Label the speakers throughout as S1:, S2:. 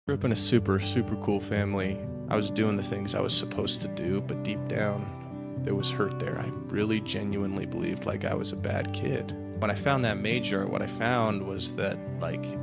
S1: Grew up in a super cool family. I was doing the things I was supposed to do, but deep down, there was hurt there. I really genuinely believed like I was a bad kid. When I found that major, what I found was that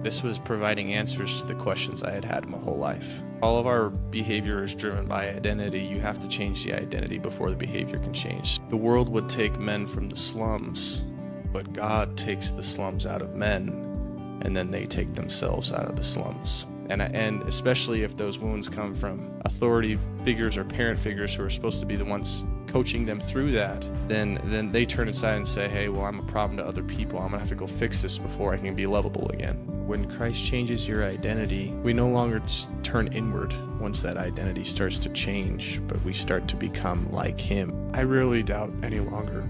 S1: this was providing answers to the questions I had had my whole life. All of our behavior is driven by identity. You have to change the identity before the behavior can change. The world would take men from the slums, but God takes the slums out of men, and then they take themselves out of the slums. And especially if those wounds come from authority figures or parent figures who are supposed to be the ones coaching them through that, then they turn aside and say, hey, well, I'm a problem to other people. I'm going to have to go fix this before I can be lovable again. When Christ changes your identity, we no longer turn inward once that identity starts to change, but we start to become like Him. I rarely doubt any longer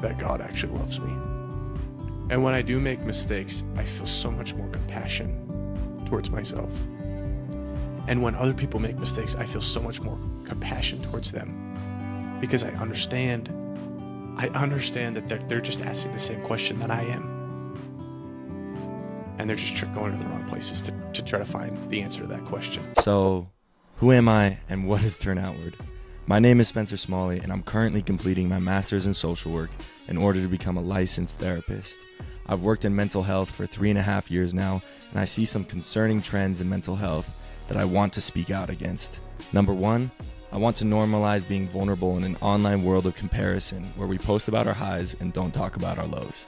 S1: that God actually loves me. And when I do make mistakes, I feel so much more compassion towards myself. And when other people make mistakes, I feel so much more compassion towards them. Because I understand that they're just asking the same question that I am. And they're just going to the wrong places to try to find the answer to that question.
S2: So, who am I and what is Turn Outward? My name is Spencer Smalley, and I'm currently completing my master's in social work in order to become a licensed therapist. I've worked in mental health for 3.5 years now, and I see some concerning trends in mental health that I want to speak out against. Number one, I want to normalize being vulnerable in an online world of comparison where we post about our highs and don't talk about our lows.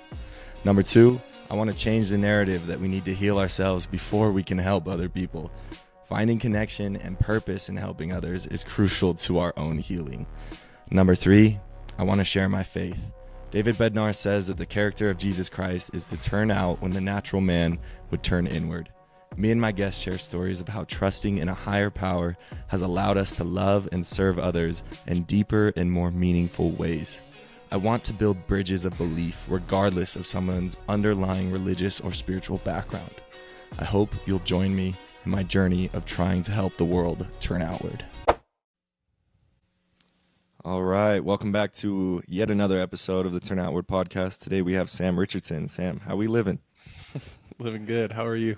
S2: Number two, I want to change the narrative that we need to heal ourselves before we can help other people. Finding connection and purpose in helping others is crucial to our own healing. Number three, I want to share my faith. David Bednar says that the character of Jesus Christ is to turn out when the natural man would turn inward. Me and my guests share stories of how trusting in a higher power has allowed us to love and serve others in deeper and more meaningful ways. I want to build bridges of belief regardless of someone's underlying religious or spiritual background. I hope you'll join me in my journey of trying to help the world turn outward. All right, welcome back to yet another episode of the Turn Outward podcast. Today we have Sam Richardson. Sam, how we living?
S1: Living good. How are you?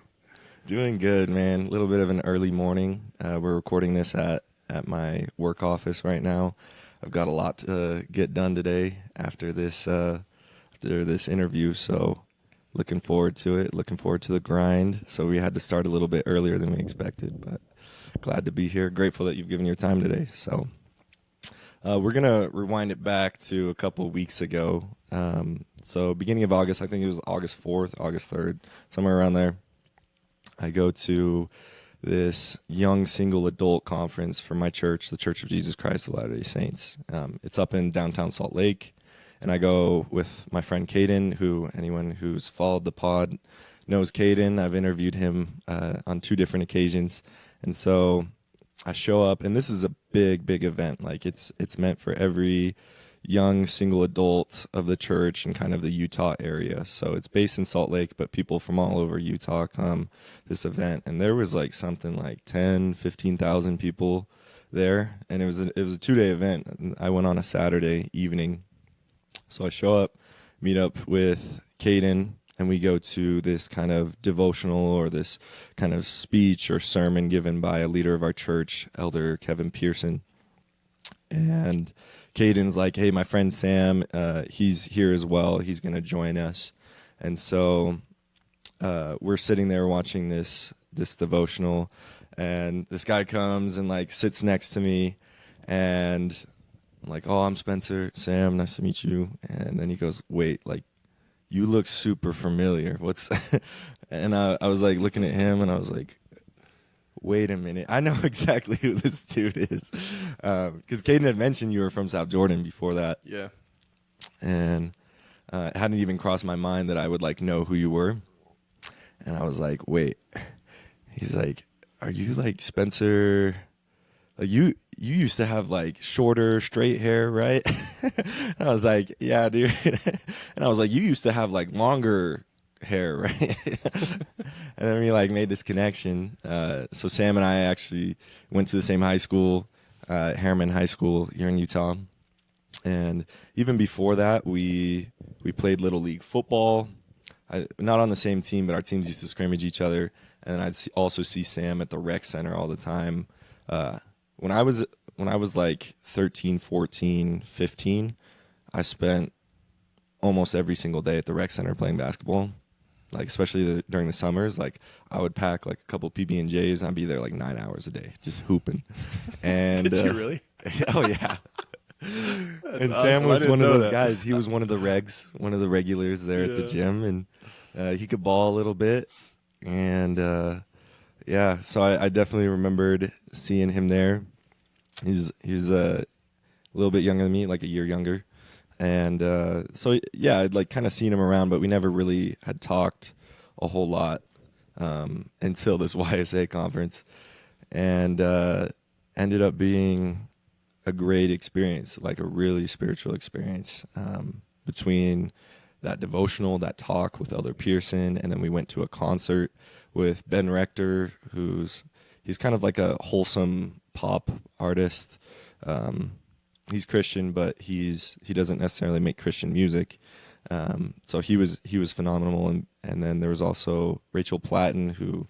S2: Doing good, man. A little bit of an early morning. We're recording this at my work office right now. I've got a lot to get done today after this interview, so looking forward to it. Looking forward to the grind. So we had to start a little bit earlier than we expected, but glad to be here. Grateful that you've given your time today. So we're going to rewind it back to a couple of weeks ago. So beginning of August, I think it was August 4th, August 3rd, somewhere around there. I go to this young single adult conference for my church, the Church of Jesus Christ of Latter-day Saints. It's up in downtown Salt Lake, and I go with my friend Caden, who anyone who's followed the pod knows Caden. I've interviewed him on 2 different occasions, and so I show up, and this is a big event. Like it's meant for every young single adult of the church and kind of the Utah area. So it's based in Salt Lake, but people from all over Utah come this event. And there was like something like 15,000 people there. And it was a 2-day event. And I went on a Saturday evening. So I show up, meet up with Caden, and we go to this kind of devotional or this kind of speech or sermon given by a leader of our church, Elder Kevin Pearson. And Caden's like, hey, my friend Sam, he's here as well. He's going to join us. And so we're sitting there watching this devotional, and this guy comes and like sits next to me, and I'm like, oh, I'm Spencer. Sam, nice to meet you. And then he goes, wait, like, you look super familiar. What's and I was like looking at him, and I was like, wait a minute, I know exactly who this dude is. Because Caden had mentioned you were from South Jordan before that.
S1: Yeah.
S2: And it hadn't even crossed my mind that I would like know who you were. And I was like, wait. He's like, are you like Spencer? Like you used to have like shorter, straight hair, right? And I was like, yeah, dude. And I was like, you used to have like longer hair, right? And then we like made this connection. So Sam and I actually went to the same high school, Harriman High School here in Utah. And even before that, we played Little League football. not on the same team, but our teams used to scrimmage each other. And also see Sam at the rec center all the time. When I was like 13, 14, 15, I spent almost every single day at the rec center playing basketball. Like, especially during the summers, like I would pack like a couple PB&Js and I'd be there like 9 hours a day just hooping. And
S1: Did you really?
S2: Oh yeah. And
S1: awesome.
S2: Sam was one of those
S1: that.
S2: guys. He was one of the regulars there at the gym, and he could ball a little bit. And yeah, so I definitely remembered seeing him there. He's a little bit younger than me, like a year younger. And so, yeah, I'd like kind of seen him around, but we never really had talked a whole lot until this YSA conference. And ended up being a great experience, like a really spiritual experience, between that devotional, that talk with Elder Pearson, and then we went to a concert with Ben Rector, he's kind of like a wholesome pop artist. He's Christian, but he doesn't necessarily make Christian music. So he was phenomenal, and then there was also Rachel Platten, who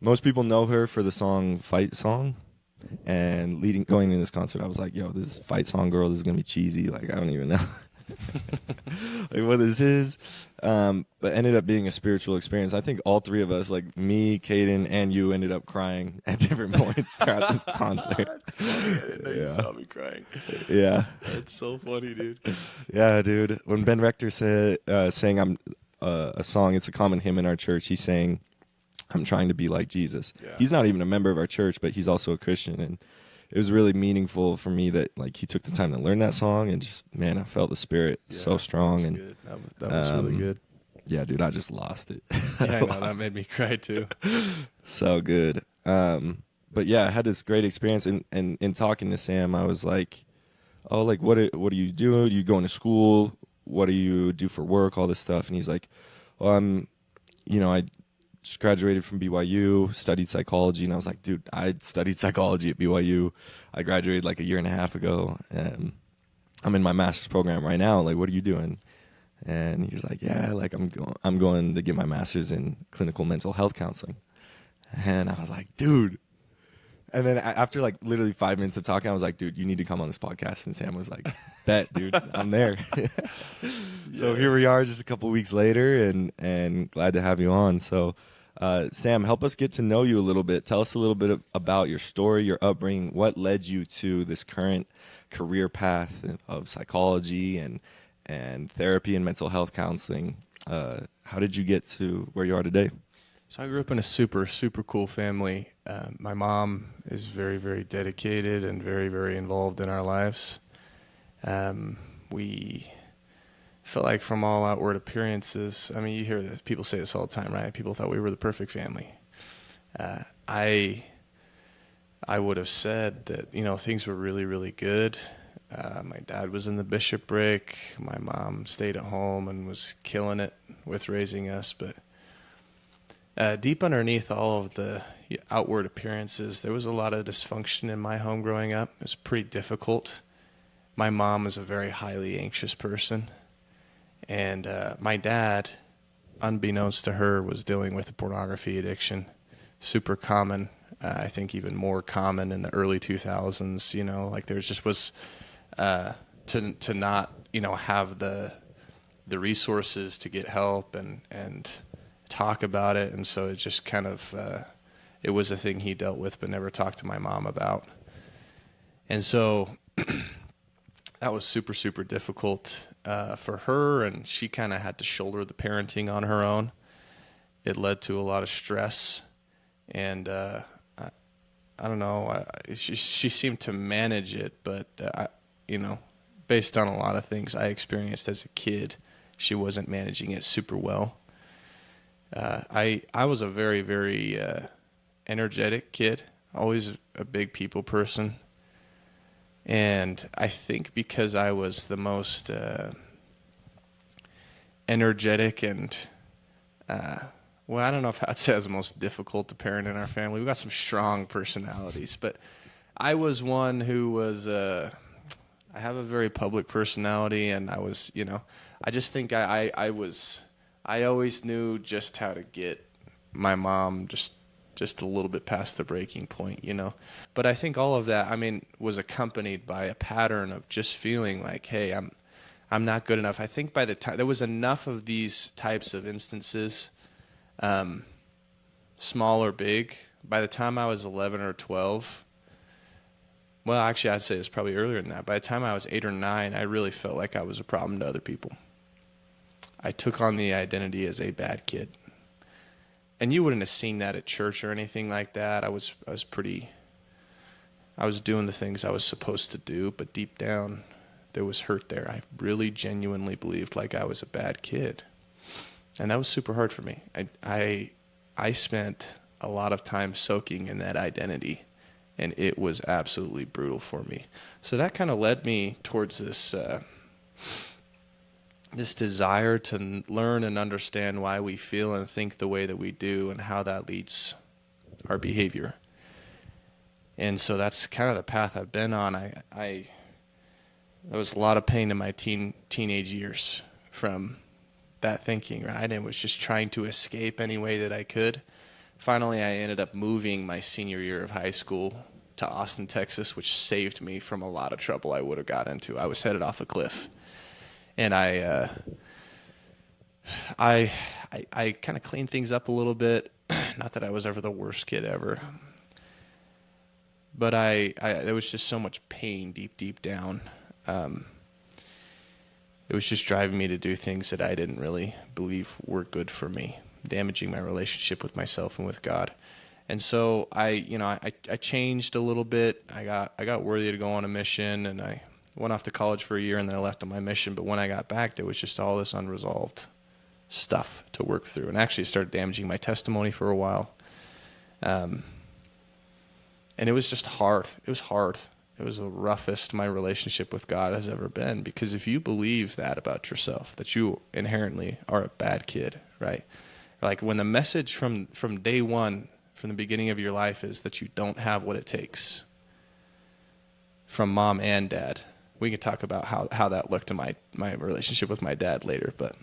S2: most people know her for the song Fight Song. And going into this concert, I was like, yo, this Fight Song girl, this is gonna be cheesy. Like, I don't even know like what this is. But ended up being a spiritual experience. I think all three of us, like me, Caden, and you, ended up crying at different points throughout this concert.
S1: That's funny. I didn't know you saw me crying.
S2: Yeah.
S1: That's so funny, dude.
S2: Yeah, dude. When Ben Rector sang I'm a song, it's a common hymn in our church. He sang, I'm trying to be like Jesus. Yeah. He's not even a member of our church, but he's also a Christian. And it was really meaningful for me that like he took the time to learn that song, and just, man, I felt the Spirit so strong.
S1: That was good. That was really good.
S2: Yeah, dude, I just lost it.
S1: Yeah, I know, that made me cry too.
S2: So good. But yeah, I had this great experience, and in talking to Sam, I was like, oh, like what do you do? You going to school? What do you do for work? All this stuff. And he's like, well, I just graduated from BYU, studied psychology. And I was like, dude, I studied psychology at BYU. I graduated like a year and a half ago. I'm in my master's program right now. Like, what are you doing? And he's like, yeah, like I'm going to get my master's in clinical mental health counseling. And I was like, dude. And then after like literally 5 minutes of talking, I was like, dude, you need to come on this podcast. And Sam was like, bet, dude, I'm there. So here we are just a couple weeks later, and glad to have you on. So Sam, help us get to know you a little bit. Tell us a little bit about your story, your upbringing, what led you to this current career path of psychology and therapy and mental health counseling. How did you get to where you are today?
S1: So I grew up in a super, super cool family. My mom is very, very dedicated and very, very involved in our lives. We felt like from all outward appearances, I mean, you hear this, people say this all the time, right? People thought we were the perfect family. I would have said that, things were really, really good. My dad was in the bishopric. My mom stayed at home and was killing it with raising us. But deep underneath all of the outward appearances, there was a lot of dysfunction in my home growing up. It was pretty difficult. My mom was a very highly anxious person. And my dad, unbeknownst to her, was dealing with a pornography addiction. Super common. I think even more common in the early 2000s, like there just was to not, have the resources to get help and talk about it. And so it just kind of, it was a thing he dealt with but never talked to my mom about. And so that was super, super difficult for her, and she kind of had to shoulder the parenting on her own. It led to a lot of stress, and I don't know, she seemed to manage it, but based on a lot of things I experienced as a kid, she wasn't managing it super well. I was a very, very energetic kid, always a big people person. And I think because I was the most energetic and, I don't know if I'd say I was the most difficult to parent in our family. We got some strong personalities, but I was one who was, I have a very public personality, and I was, I just think I was I always knew just how to get my mom just a little bit past the breaking point, you know. But I think all of that, I mean, was accompanied by a pattern of just feeling like, hey, I'm not good enough. I think by the time there was enough of these types of instances, small or big, by the time I was 11 or 12, well, actually, I'd say it's probably earlier than that. By the time I was 8 or 9, I really felt like I was a problem to other people. I took on the identity as a bad kid. And you wouldn't have seen that at church or anything like that. I was doing the things I was supposed to do, but deep down, there was hurt there. I really genuinely believed like I was a bad kid. And that was super hard for me. I spent a lot of time soaking in that identity, and it was absolutely brutal for me. So that kind of led me towards this desire to learn and understand why we feel and think the way that we do and how that leads our behavior. And so that's kind of the path I've been on. There was a lot of pain in my teenage years from that thinking, right? And was just trying to escape any way that I could. Finally, I ended up moving my senior year of high school to Austin, Texas, which saved me from a lot of trouble I would have got into. I was headed off a cliff. And I kind of cleaned things up a little bit. Not that I was ever the worst kid ever, but there was just so much pain deep down. It was just driving me to do things that I didn't really believe were good for me, damaging my relationship with myself and with God. And so I changed a little bit. I got worthy to go on a mission, and I went off to college for a year, and then I left on my mission. But when I got back, there was just all this unresolved stuff to work through, and actually started damaging my testimony for a while. And it was just hard. It was hard. It was the roughest my relationship with God has ever been, because if you believe that about yourself, that you inherently are a bad kid, right? Like when the message from day one, from the beginning of your life, is that you don't have what it takes, from mom and dad. We can talk about how that looked in my relationship with my dad later, but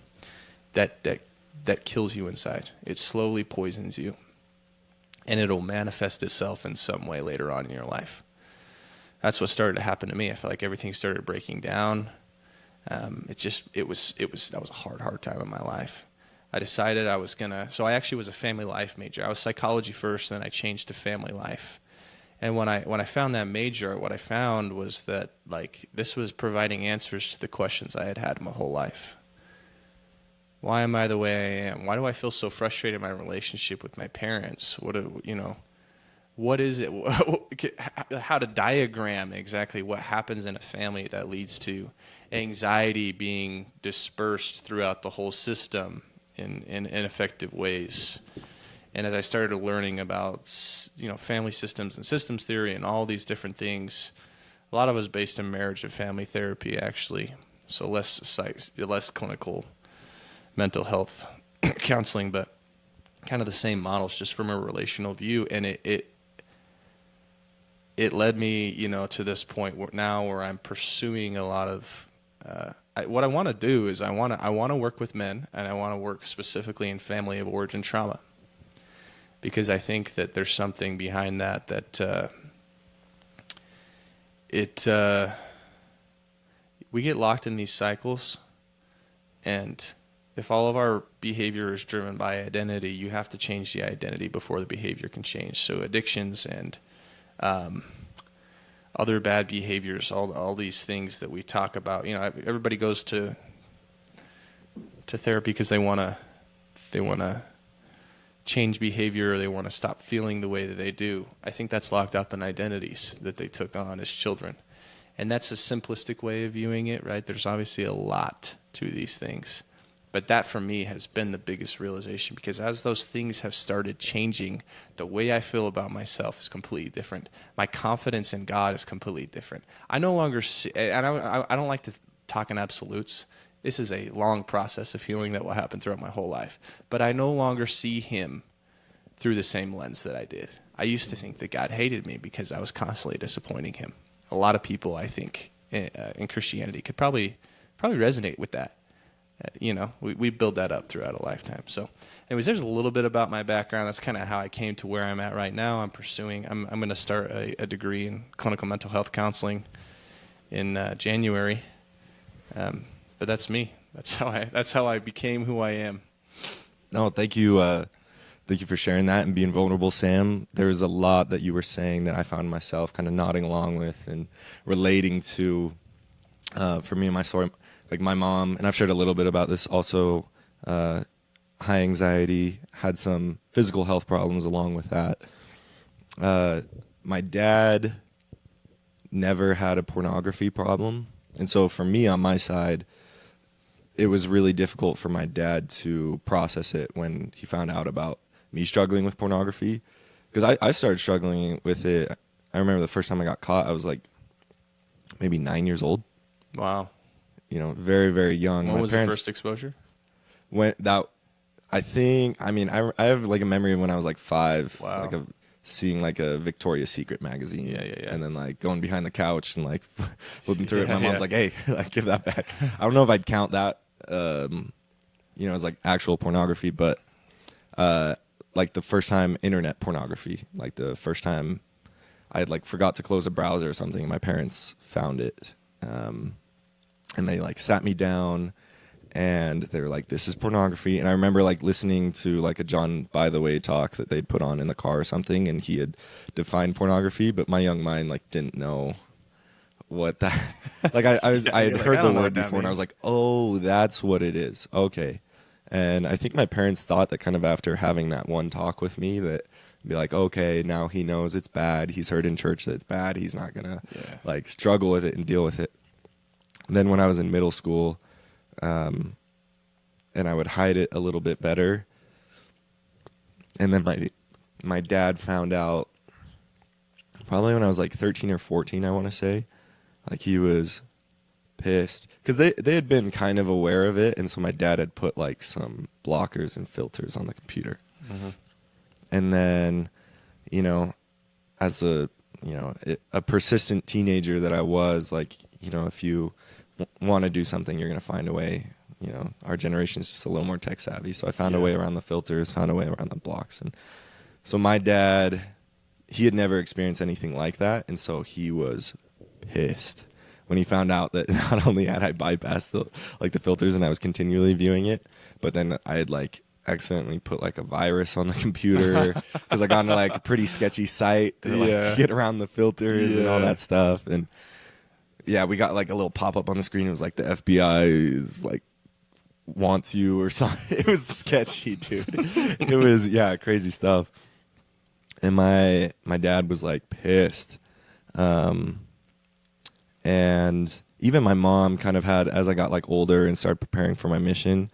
S1: that kills you inside. It slowly poisons you, and it'll manifest itself in some way later on in your life. That's what started to happen to me. I felt like everything started breaking down. That was a hard time in my life. I decided so I actually was a family life major. I was psychology first, and then I changed to family life. And when I found that major, what I found was that like this was providing answers to the questions I had my whole life. Why am I the way I am? Why do I feel so frustrated in my relationship with my parents? What is it? How to diagram exactly what happens in a family that leads to anxiety being dispersed throughout the whole system in ineffective ways. And as I started learning about, family systems and systems theory and all these different things, a lot of it was based in marriage and family therapy, actually. So less clinical mental health counseling, but kind of the same models, just from a relational view. And it led me, to this point where I'm pursuing a lot of. What I want to do is I want to work with men, and I want to work specifically in family of origin trauma. Because I think that there's something behind that we get locked in these cycles, and if all of our behavior is driven by identity, you have to change the identity before the behavior can change. So addictions and other bad behaviors, all these things that we talk about. Everybody goes to therapy because they want to change behavior, or they want to stop feeling the way that they do. I think that's locked up in identities that they took on as children. And that's a simplistic way of viewing it, right? There's obviously a lot to these things. But that for me has been the biggest realization, because as those things have started changing, the way I feel about myself is completely different. My confidence in God is completely different. I no longer see, and I don't like to talk in absolutes. This is a long process of healing that will happen throughout my whole life. But I no longer see him through the same lens that I did. I used to think that God hated me because I was constantly disappointing him. A lot of people, I think, in Christianity could probably resonate with that. we build that up throughout a lifetime. So anyways, there's a little bit about my background. That's kind of how I came to where I'm at right now. I'm going to start a degree in clinical mental health counseling in January. But that's me. That's how I became who I am.
S2: No, thank you. Thank you for sharing that and being vulnerable, Sam. There was a lot that you were saying that I found myself kind of nodding along with and relating to. For me and my story, like my mom, and I've shared a little bit about this also, high anxiety, had some physical health problems along with that. My dad never had a pornography problem. And so for me on my side, it was really difficult for my dad to process it when he found out about me struggling with pornography. Because I started struggling with it. I remember the first time I got caught, I was like maybe 9 years old.
S1: Wow.
S2: Very, very young.
S1: When was the first exposure?
S2: I have like a memory of when I was like 5.
S1: Wow.
S2: Like seeing like a Victoria's Secret magazine.
S1: Yeah.
S2: And then like going behind the couch and like flipping through it. My mom's
S1: Yeah.
S2: like, hey, like give that back. I don't know if I'd count that, as like actual pornography, but like the first time internet pornography, like the first time I had like forgot to close a browser or something and my parents found it. And they like sat me down and they were like, this is pornography. And I remember like listening to like a John By the Way talk that they'd put on in the car or something. And he had defined pornography, but my young mind like didn't know what that, like I had heard the word before and I was like, oh, that's what it is. Okay. And I think my parents thought that kind of after having that one talk with me that be like, okay, now he knows it's bad. He's heard in church that it's bad. He's not going to like struggle with it and deal with it. Then when I was in middle school, and I would hide it a little bit better. And then my dad found out probably when I was like 13 or 14, I want to say. Like he was pissed because they had been kind of aware of it. And so my dad had put like some blockers and filters on the computer. Mm-hmm. And then, as a persistent teenager that I was, like, if you want to do something, you're going to find a way. Our generation is just a little more tech savvy. So I found a way around the filters, found a way around the blocks. And so my dad, he had never experienced anything like that. And so he was pissed when he found out that not only had I bypassed the filters and I was continually viewing it, but then I had like accidentally put like a virus on the computer because I got into like a pretty sketchy site to like get around the filters and all that stuff. And yeah, we got like a little pop-up on the screen. It was like the FBI is like wants you or something. It was sketchy, dude. It was crazy stuff. And my dad was like pissed. And even my mom kind of had, as I got like older and started preparing for my mission,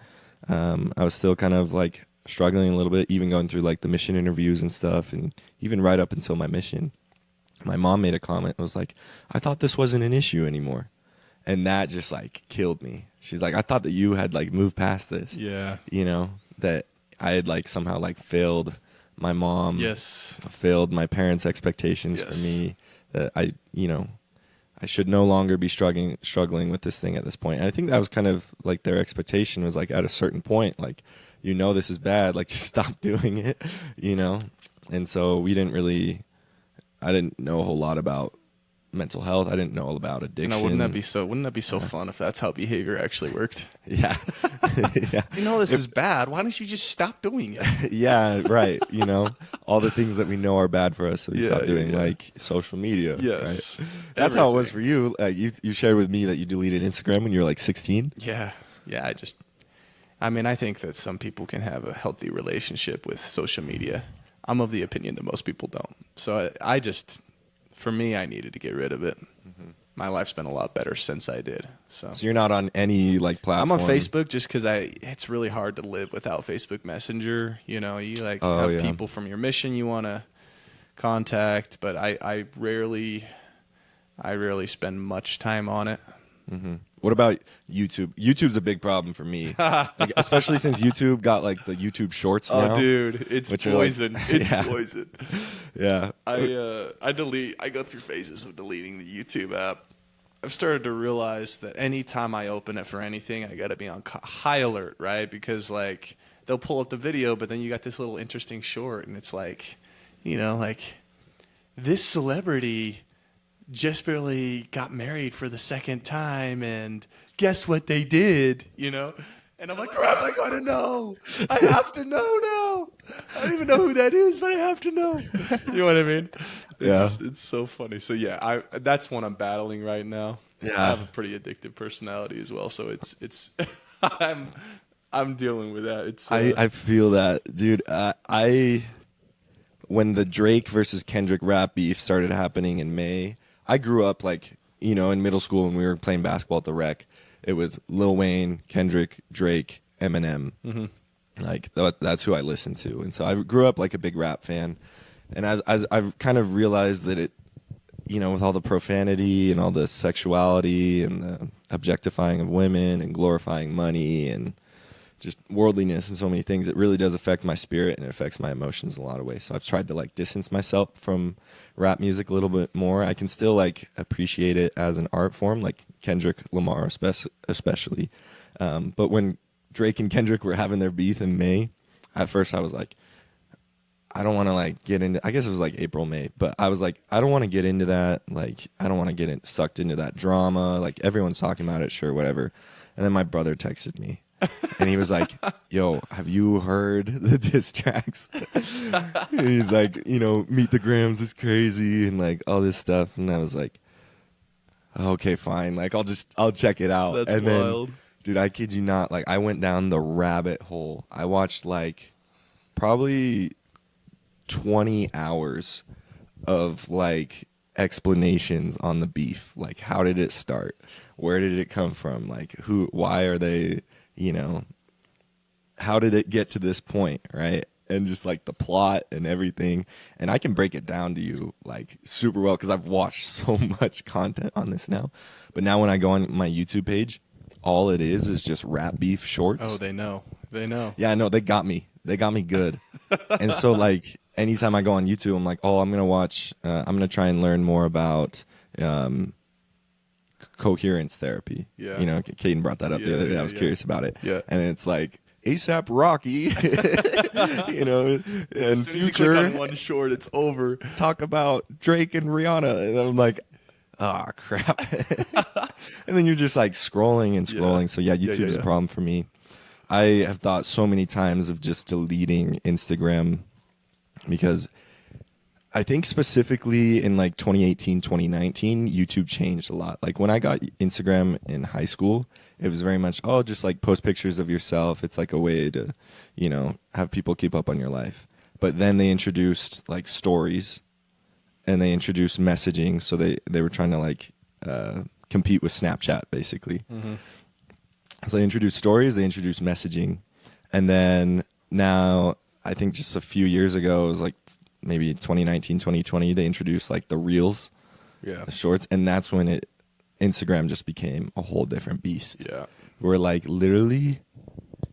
S2: I was still kind of like struggling a little bit, even going through like the mission interviews and stuff. And even right up until my mission, my mom made a comment. It was like, I thought this wasn't an issue anymore. And that just like killed me. She's like, I thought that you had like moved past this. Yeah. That I had like somehow like failed my mom.
S1: Yes.
S2: Failed my parents' expectations for me. That I should no longer be struggling with this thing at this point. And I think that was kind of like their expectation was like at a certain point, like, this is bad, like just stop doing it, And so I didn't know a whole lot about mental health. I didn't know all about addiction.
S1: No, wouldn't that be so fun if that's how behavior actually worked?
S2: Yeah. Yeah.
S1: This is bad. Why don't you just stop doing it?
S2: Yeah, right. All the things that we know are bad for us, so you stop doing like social media.
S1: Yes.
S2: Right? That's how it was for you. You shared with me that you deleted Instagram when you were like 16.
S1: Yeah. Yeah, I think that some people can have a healthy relationship with social media. I'm of the opinion that most people don't. So for me, I needed to get rid of it. Mm-hmm. My life's been a lot better since I did. So
S2: you're not on any like platform?
S1: I'm on Facebook just because it's really hard to live without Facebook Messenger. You have people from your mission you want to contact, but I rarely spend much time on it.
S2: Mm-hmm. What about YouTube? YouTube's a big problem for me, like, especially since YouTube got like the YouTube Shorts now.
S1: Oh, dude, it's poison. It's poison.
S2: Yeah.
S1: I go through phases of deleting the YouTube app. I've started to realize that anytime I open it for anything, I got to be on high alert, right? Because like they'll pull up the video, but then you got this little interesting short, and it's like, like this celebrity just barely got married for the second time, and guess what they did, And I'm like, crap, I gotta know. I have to know now. I don't even know who that is, but I have to know. You know what I mean? It's so funny. So yeah, that's one I'm battling right now.
S2: Yeah.
S1: I have a pretty addictive personality as well, so it's I'm dealing with that. It's
S2: I feel that, dude. When the Drake versus Kendrick rap beef started happening in May, I grew up like, in middle school when we were playing basketball at the rec. It was Lil Wayne, Kendrick, Drake, Eminem.
S1: Mm-hmm.
S2: Like that's who I listened to, and so I grew up like a big rap fan. And as I've kind of realized that it, with all the profanity and all the sexuality and the objectifying of women and glorifying money and just worldliness and so many things, it really does affect my spirit and it affects my emotions in a lot of ways. So I've tried to like distance myself from rap music a little bit more. I can still like appreciate it as an art form, like Kendrick Lamar especially. But when Drake and Kendrick were having their beef in May, at first I was like, I don't want to like get into, I guess it was like April, May, but I was like, I don't want to get into that. Like, I don't want to get sucked into that drama. Like everyone's talking about it, sure, whatever. And then my brother texted me. And he was like, yo, have you heard the diss tracks? And he's like, Meet the Grams is crazy and like all this stuff. And I was like, okay, fine. Like, I'll check it out.
S1: That's
S2: and
S1: wild.
S2: Then, dude, I kid you not. Like, I went down the rabbit hole. I watched like probably 20 hours of like explanations on the beef. Like, how did it start? Where did it come from? Like, why are they, how did it get to this point, right? And just like the plot and everything. And I can break it down to you like super well because I've watched so much content on this now. But now when I go on my YouTube page, all it is just rap beef shorts.
S1: Oh, they know.
S2: Yeah, no, they got me. They got me good. And so like anytime I go on YouTube, I'm like, oh, I'm going to watch, I'm going to try and learn more about coherence therapy.
S1: Yeah.
S2: Caden brought that up the other day. I was curious about it.
S1: Yeah.
S2: And it's like ASAP Rocky, and
S1: As soon as you click on one short, it's over.
S2: Talk about Drake and Rihanna. And I'm like, crap. And then you're just like scrolling and scrolling. So yeah, YouTube is a problem for me. I have thought so many times of just deleting Instagram because I think specifically in like 2018, 2019, YouTube changed a lot. Like when I got Instagram in high school, it was very much, just like post pictures of yourself. It's like a way to, have people keep up on your life. But then they introduced like stories and they introduced messaging. So they were trying to like compete with Snapchat basically. Mm-hmm. So they introduced stories, they introduced messaging. And then now I think just a few years ago, it was like maybe 2019, 2020, they introduced like the Reels, the shorts, and that's when Instagram just became a whole different beast.
S1: Yeah.
S2: Where like literally,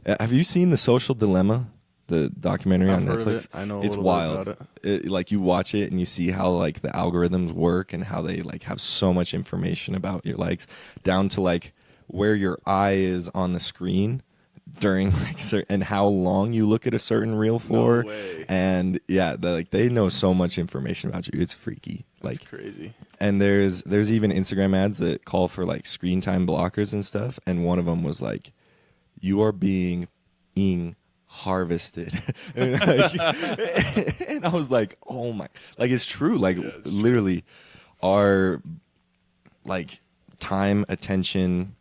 S2: have you seen The Social Dilemma, the documentary on Netflix?
S1: Heard of it. I know a
S2: it's
S1: little
S2: wild.
S1: bit about it.
S2: Like you watch it and you see how like the algorithms work and how they like have so much information about your likes down to like where your eye is on the screen during like and how long you look at a certain reel for.
S1: No way.
S2: And yeah, they know so much information about you. It's freaky.
S1: That's crazy.
S2: And there's even Instagram ads that call for like screen time blockers and stuff. And one of them was like, you are being harvested. and I was like, oh my, like it's true. Like literally our like time, attention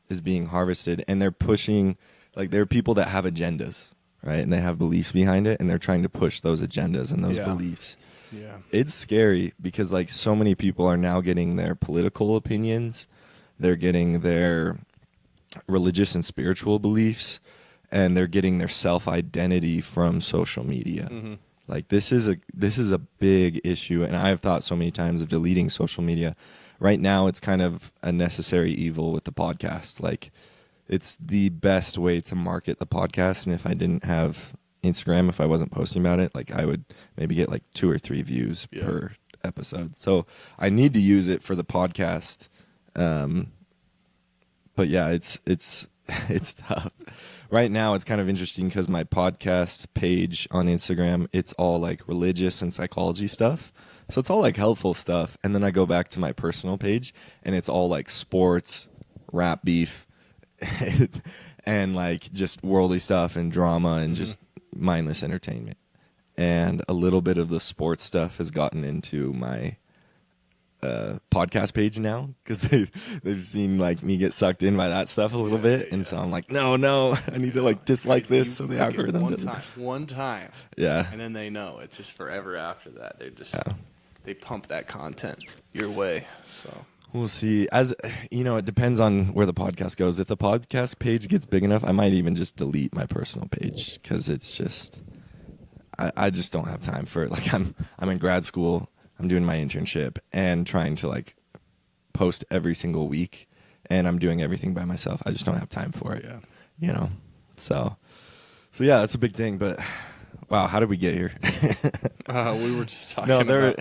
S2: is being harvested, and they're pushing. Like there are people that have agendas, right? And they have beliefs behind it, and they're trying to push those agendas and those beliefs.
S1: Yeah.
S2: It's scary because like so many people are now getting their political opinions, they're getting their religious and spiritual beliefs, and they're getting their self-identity from social media. Mm-hmm. Like this is a big issue, and I've thought so many times of deleting social media. Right now it's kind of a necessary evil with the podcast. Like it's the best way to market the podcast. And if I didn't have Instagram, if I wasn't posting about it, like I would maybe get like 2 or 3 views per episode. So I need to use it for the podcast But yeah, it's it's tough. Right now, it's kind of interesting because my podcast page on Instagram, it's all like religious and psychology stuff. So it's all like helpful stuff. And then I go back to my personal page and it's all like sports, rap beef, and like just worldly stuff and drama and just mindless entertainment. And a little bit of the sports stuff has gotten into my podcast page now because they've seen like me get sucked in by that stuff a little bit, and so I'm like, no, I need to like dislike this so the algorithm
S1: one time,
S2: yeah,
S1: and then they know it's just forever after that. They just they pump that content your way. So
S2: we'll see. As you know, it depends on where the podcast goes. If the podcast page gets big enough, I might even just delete my personal page because it's just I just don't have time for it. Like I'm in grad school. I'm doing my internship and trying to like post every single week, and I'm doing everything by myself. I just don't have time for it.
S1: Yeah.
S2: You know? So yeah, that's a big thing, but wow, how did we get here?
S1: We were just talking about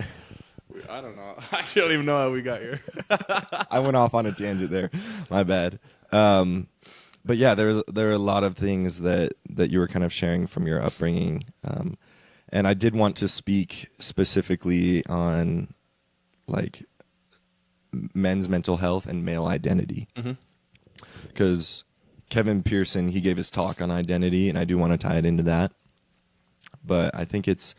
S1: I don't know. I don't even know how we got here.
S2: I went off on a tangent there. My bad. But yeah, there are a lot of things that you were kind of sharing from your upbringing. And I did want to speak specifically on like men's mental health and male identity. Because Kevin Pearson, he gave his talk on identity, and I do want to tie it into that. But I think it's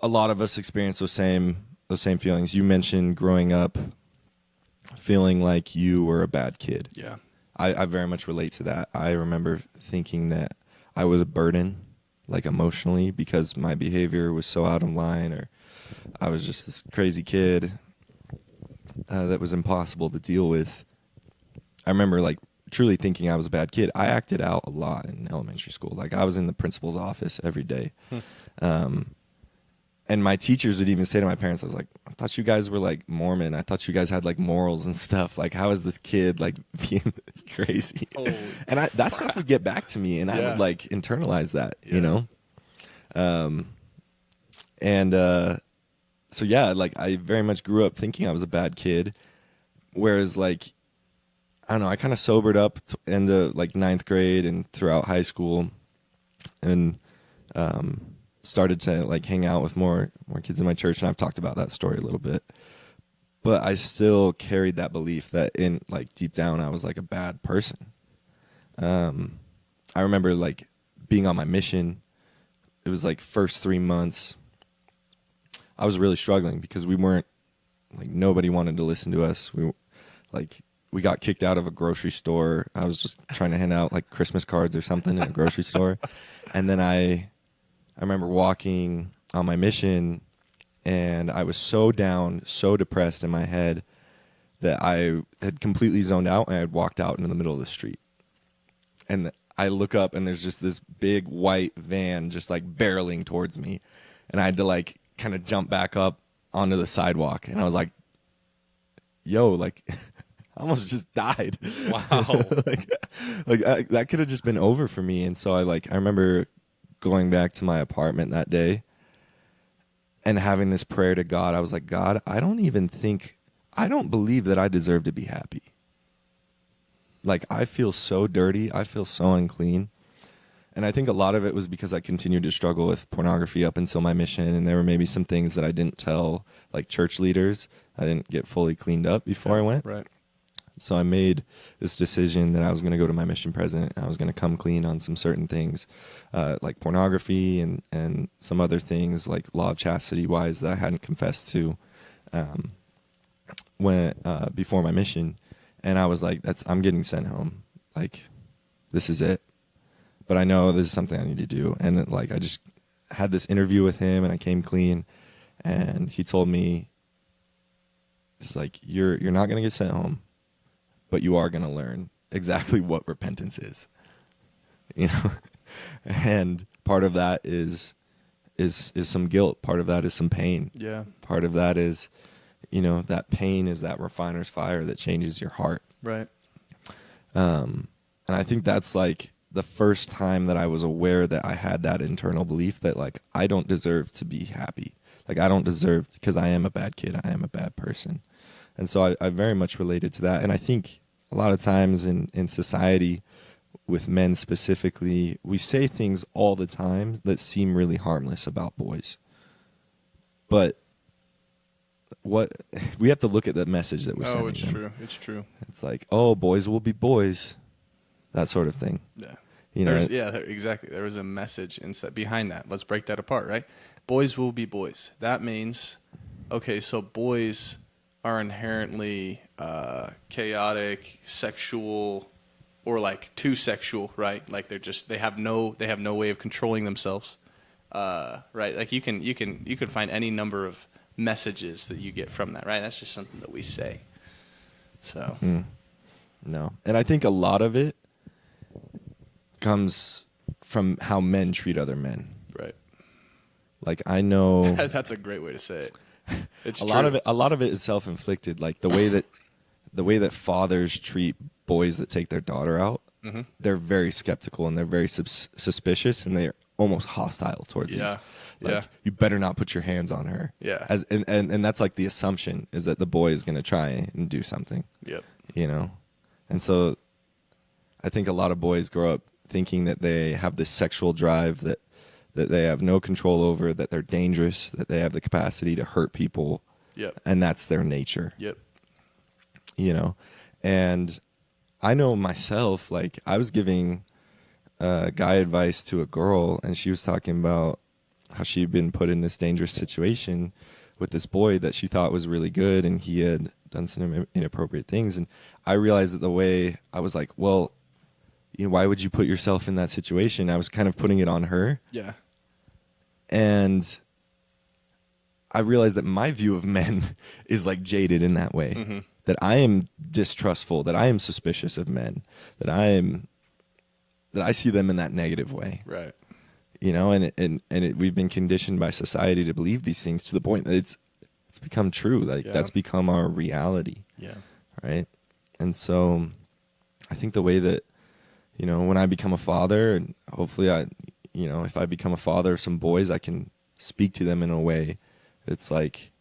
S2: a lot of us experience those same feelings. You mentioned growing up feeling like you were a bad kid.
S1: Yeah.
S2: I very much relate to that. I remember thinking that I was a burden, like emotionally, because my behavior was so out of line, or I was just this crazy kid that was impossible to deal with. I remember like truly thinking I was a bad kid. I acted out a lot in elementary school. Like I was in the principal's office every day. And my teachers would even say to my parents, I was like, I thought you guys were like Mormon. I thought you guys had like morals and stuff. Like, how is this kid like being this crazy? And that stuff would get back to me, and I would like internalize that, you know? So yeah, like I very much grew up thinking I was a bad kid. Whereas like, I don't know, I kind of sobered up into like 9th grade and throughout high school, and started to like hang out with more kids in my church, and I've talked about that story a little bit. But I still carried that belief that in like deep down I was like a bad person. I remember like being on my mission. It was like first 3 months I was really struggling because we weren't like, nobody wanted to listen to us. We got kicked out of a grocery store. I was just trying to hand out like Christmas cards or something in a grocery store. And then I remember walking on my mission, and I was so down, so depressed in my head that I had completely zoned out, and I had walked out into the middle of the street. And I look up, and there's just this big white van just like barreling towards me. And I had to like kind of jump back up onto the sidewalk. And I was like, yo, like I almost just died.
S1: Wow.
S2: that could have just been over for me. And so I remember going back to my apartment that day and having this prayer to God. I was like, God, I don't believe that I deserve to be happy. Like, I feel so dirty. I feel so unclean. And I think a lot of it was because I continued to struggle with pornography up until my mission. And there were maybe some things that I didn't tell like church leaders. I didn't get fully cleaned up before I went.
S1: Right.
S2: So I made this decision that I was going to go to my mission president. And I was going to come clean on some certain things, like pornography and some other things like law of chastity wise that I hadn't confessed to before my mission. And I was like, I'm getting sent home. Like, this is it. But I know this is something I need to do. And like, I just had this interview with him, and I came clean, and he told me, it's like, you're not going to get sent home, but you are going to learn exactly what repentance is, you know? And part of that is some guilt. Part of that is some pain.
S1: Yeah.
S2: Part of that is, you know, that pain is that refiner's fire that changes your heart.
S1: Right.
S2: And I think that's like the first time that I was aware that I had that internal belief that like, I don't deserve to be happy. Like, I don't deserve, because I am a bad kid. I am a bad person. And so I very much related to that. And I think a lot of times in society, with men specifically, we say things all the time that seem really harmless about boys. But what we have to look at the message that we're sending
S1: Oh, it's
S2: them.
S1: true. It's true.
S2: It's like, oh, boys will be boys, that sort of thing.
S1: Yeah.
S2: You know,
S1: Exactly. There was a message inside behind that. Let's break that apart, right? Boys will be boys. That means, okay, so boys are inherently chaotic, sexual, or like too sexual, right? Like they have no way of controlling themselves, right? Like you can find any number of messages that you get from that, right? That's just something that we say. So
S2: no, and I think a lot of it comes from how men treat other men.
S1: right.
S2: Like I know
S1: That's a great way to say it. It's
S2: a
S1: true.
S2: lot of it is self-inflicted. Like the way that fathers treat boys that take their daughter out, they're very skeptical and they're very suspicious and they're almost hostile towards
S1: Yeah.
S2: these. Like,
S1: Yeah.
S2: you better not put your hands on her.
S1: Yeah.
S2: And that's like the assumption is that the boy is going to try and do something.
S1: Yep.
S2: You know, and so I think a lot of boys grow up thinking that they have this sexual drive that they have no control over, that they're dangerous, that they have the capacity to hurt people,
S1: Yep.
S2: and that's their nature.
S1: Yep.
S2: You know, and I know myself, like I was giving guy advice to a girl, and she was talking about how she'd been put in this dangerous situation with this boy that she thought was really good, and he had done some inappropriate things. And I realized that the way I was like, well, you know, why would you put yourself in that situation? I was kind of putting it on her.
S1: Yeah.
S2: And I realized that my view of men is like jaded in that way.
S1: Mm-hmm.
S2: That I am distrustful, that I am suspicious of men, that I see them in that negative way.
S1: Right.
S2: You know, we've been conditioned by society to believe these things to the point that it's become true. Like that's become our reality.
S1: Yeah.
S2: Right. And so I think the way that, you know, when I become a father, and hopefully if I become a father of some boys, I can speak to them in a way that's like,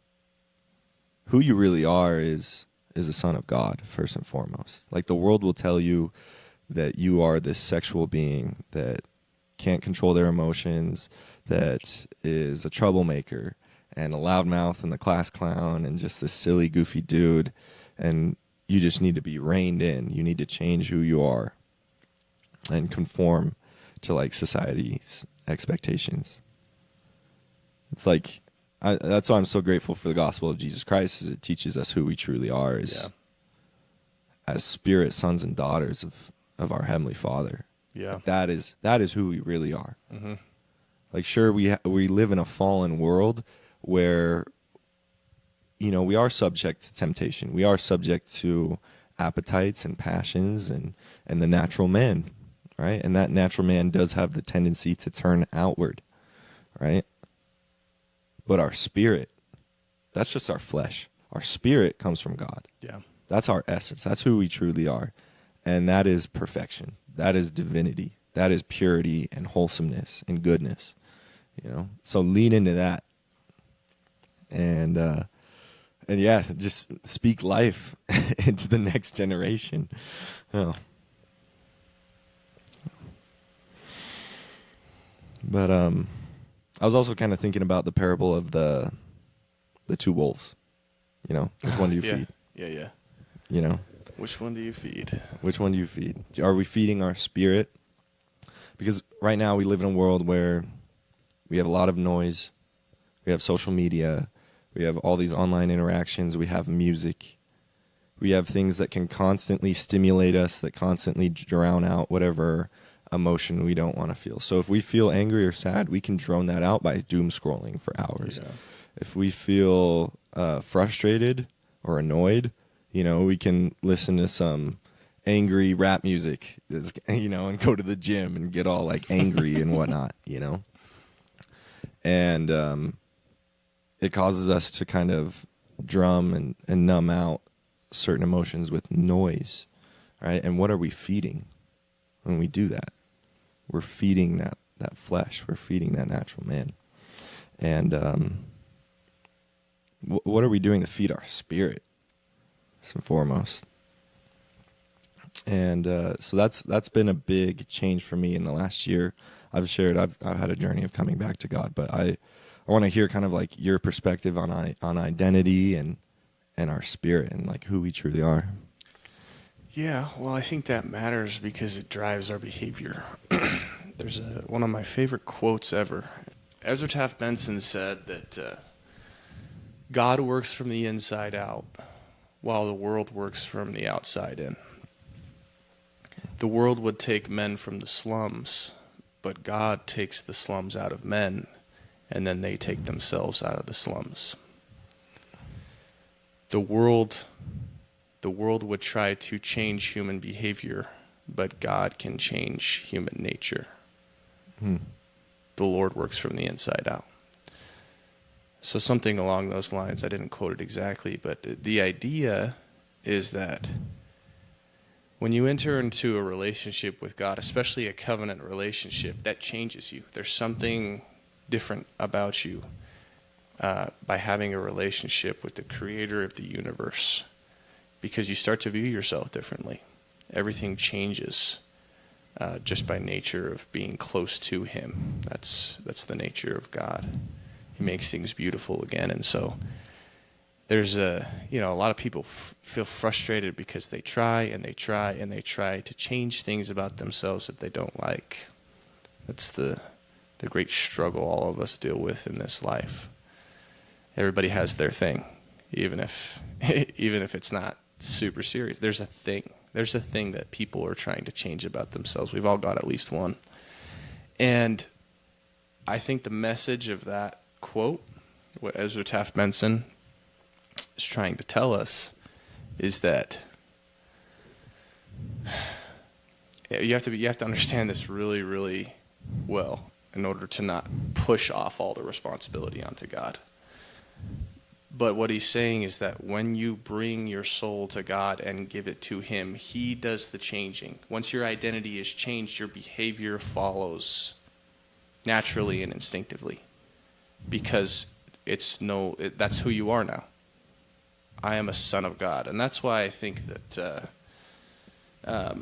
S2: who you really are is a son of God, first and foremost. Like the world will tell you that you are this sexual being that can't control their emotions, that is a troublemaker and a loudmouth and the class clown and just this silly, goofy dude. And you just need to be reined in. You need to change who you are and conform to like society's expectations. It's like, that's why I'm so grateful for the gospel of Jesus Christ, is it teaches us who we truly are as spirit sons and daughters of our Heavenly Father.
S1: Yeah.
S2: That is who we really are.
S1: Mm-hmm.
S2: Like, sure, we live in a fallen world where, you know, we are subject to temptation. We are subject to appetites and passions and the natural man, right? And that natural man does have the tendency to turn outward, right? But our spirit, that's just our flesh. Our spirit comes from God.
S1: Yeah.
S2: That's our essence. That's who we truly are. And that is perfection. That is divinity. That is purity and wholesomeness and goodness. You know? So lean into that. And yeah, just speak life into the next generation. Oh. But I was also kind of thinking about the parable of the two wolves. You know, which one do you feed?
S1: Yeah.
S2: You know,
S1: Which one do you feed?
S2: which one do you feed? Are we feeding our spirit? Because right now we live in a world where we have a lot of noise. We have social media. We have all these online interactions. We have music. We have things that can constantly stimulate us, that constantly drown out whatever emotion we don't want to feel. So if we feel angry or sad, we can drone that out by doom scrolling for hours. Yeah. If we feel frustrated or annoyed, you know, we can listen to some angry rap music, you know, and go to the gym and get all like angry and whatnot, you know. And it causes us to kind of drum and numb out certain emotions with noise, right? And what are we feeding when we do that? We're feeding that flesh. We're feeding that natural man. And what are we doing to feed our spirit? and foremost. And so that's been a big change for me in the last year. I've had a journey of coming back to God, but I want to hear kind of like your perspective on identity and our spirit and like who we truly are.
S1: Yeah, well, I think that matters because it drives our behavior. There's one of my favorite quotes ever. Ezra Taft Benson said that God works from the inside out while the world works from the outside in. The world would take men from the slums, but God takes the slums out of men, and then they take themselves out of the slums. The world would try to change human behavior, but God can change human nature. The Lord works from the inside out. So something along those lines, I didn't quote it exactly, but the idea is that when you enter into a relationship with God, especially a covenant relationship, that changes you. There's something different about you by having a relationship with the creator of the universe, because you start to view yourself differently. Everything changes just by nature of being close to him. That's the nature of God. He makes things beautiful again. And so there's a lot of people feel frustrated because they try and they try and they try to change things about themselves that they don't like. That's the great struggle all of us deal with in this life. Everybody has their thing, even if it's not super serious. There's a thing. There's a thing that people are trying to change about themselves. We've all got at least one. And I think the message of that quote, what Ezra Taft Benson is trying to tell us, is that you have to understand this really, really well in order to not push off all the responsibility onto God. But what he's saying is that when you bring your soul to God and give it to him, he does the changing. Once your identity is changed, your behavior follows naturally and instinctively, because that's who you are now. I am a son of God. And that's why I think that a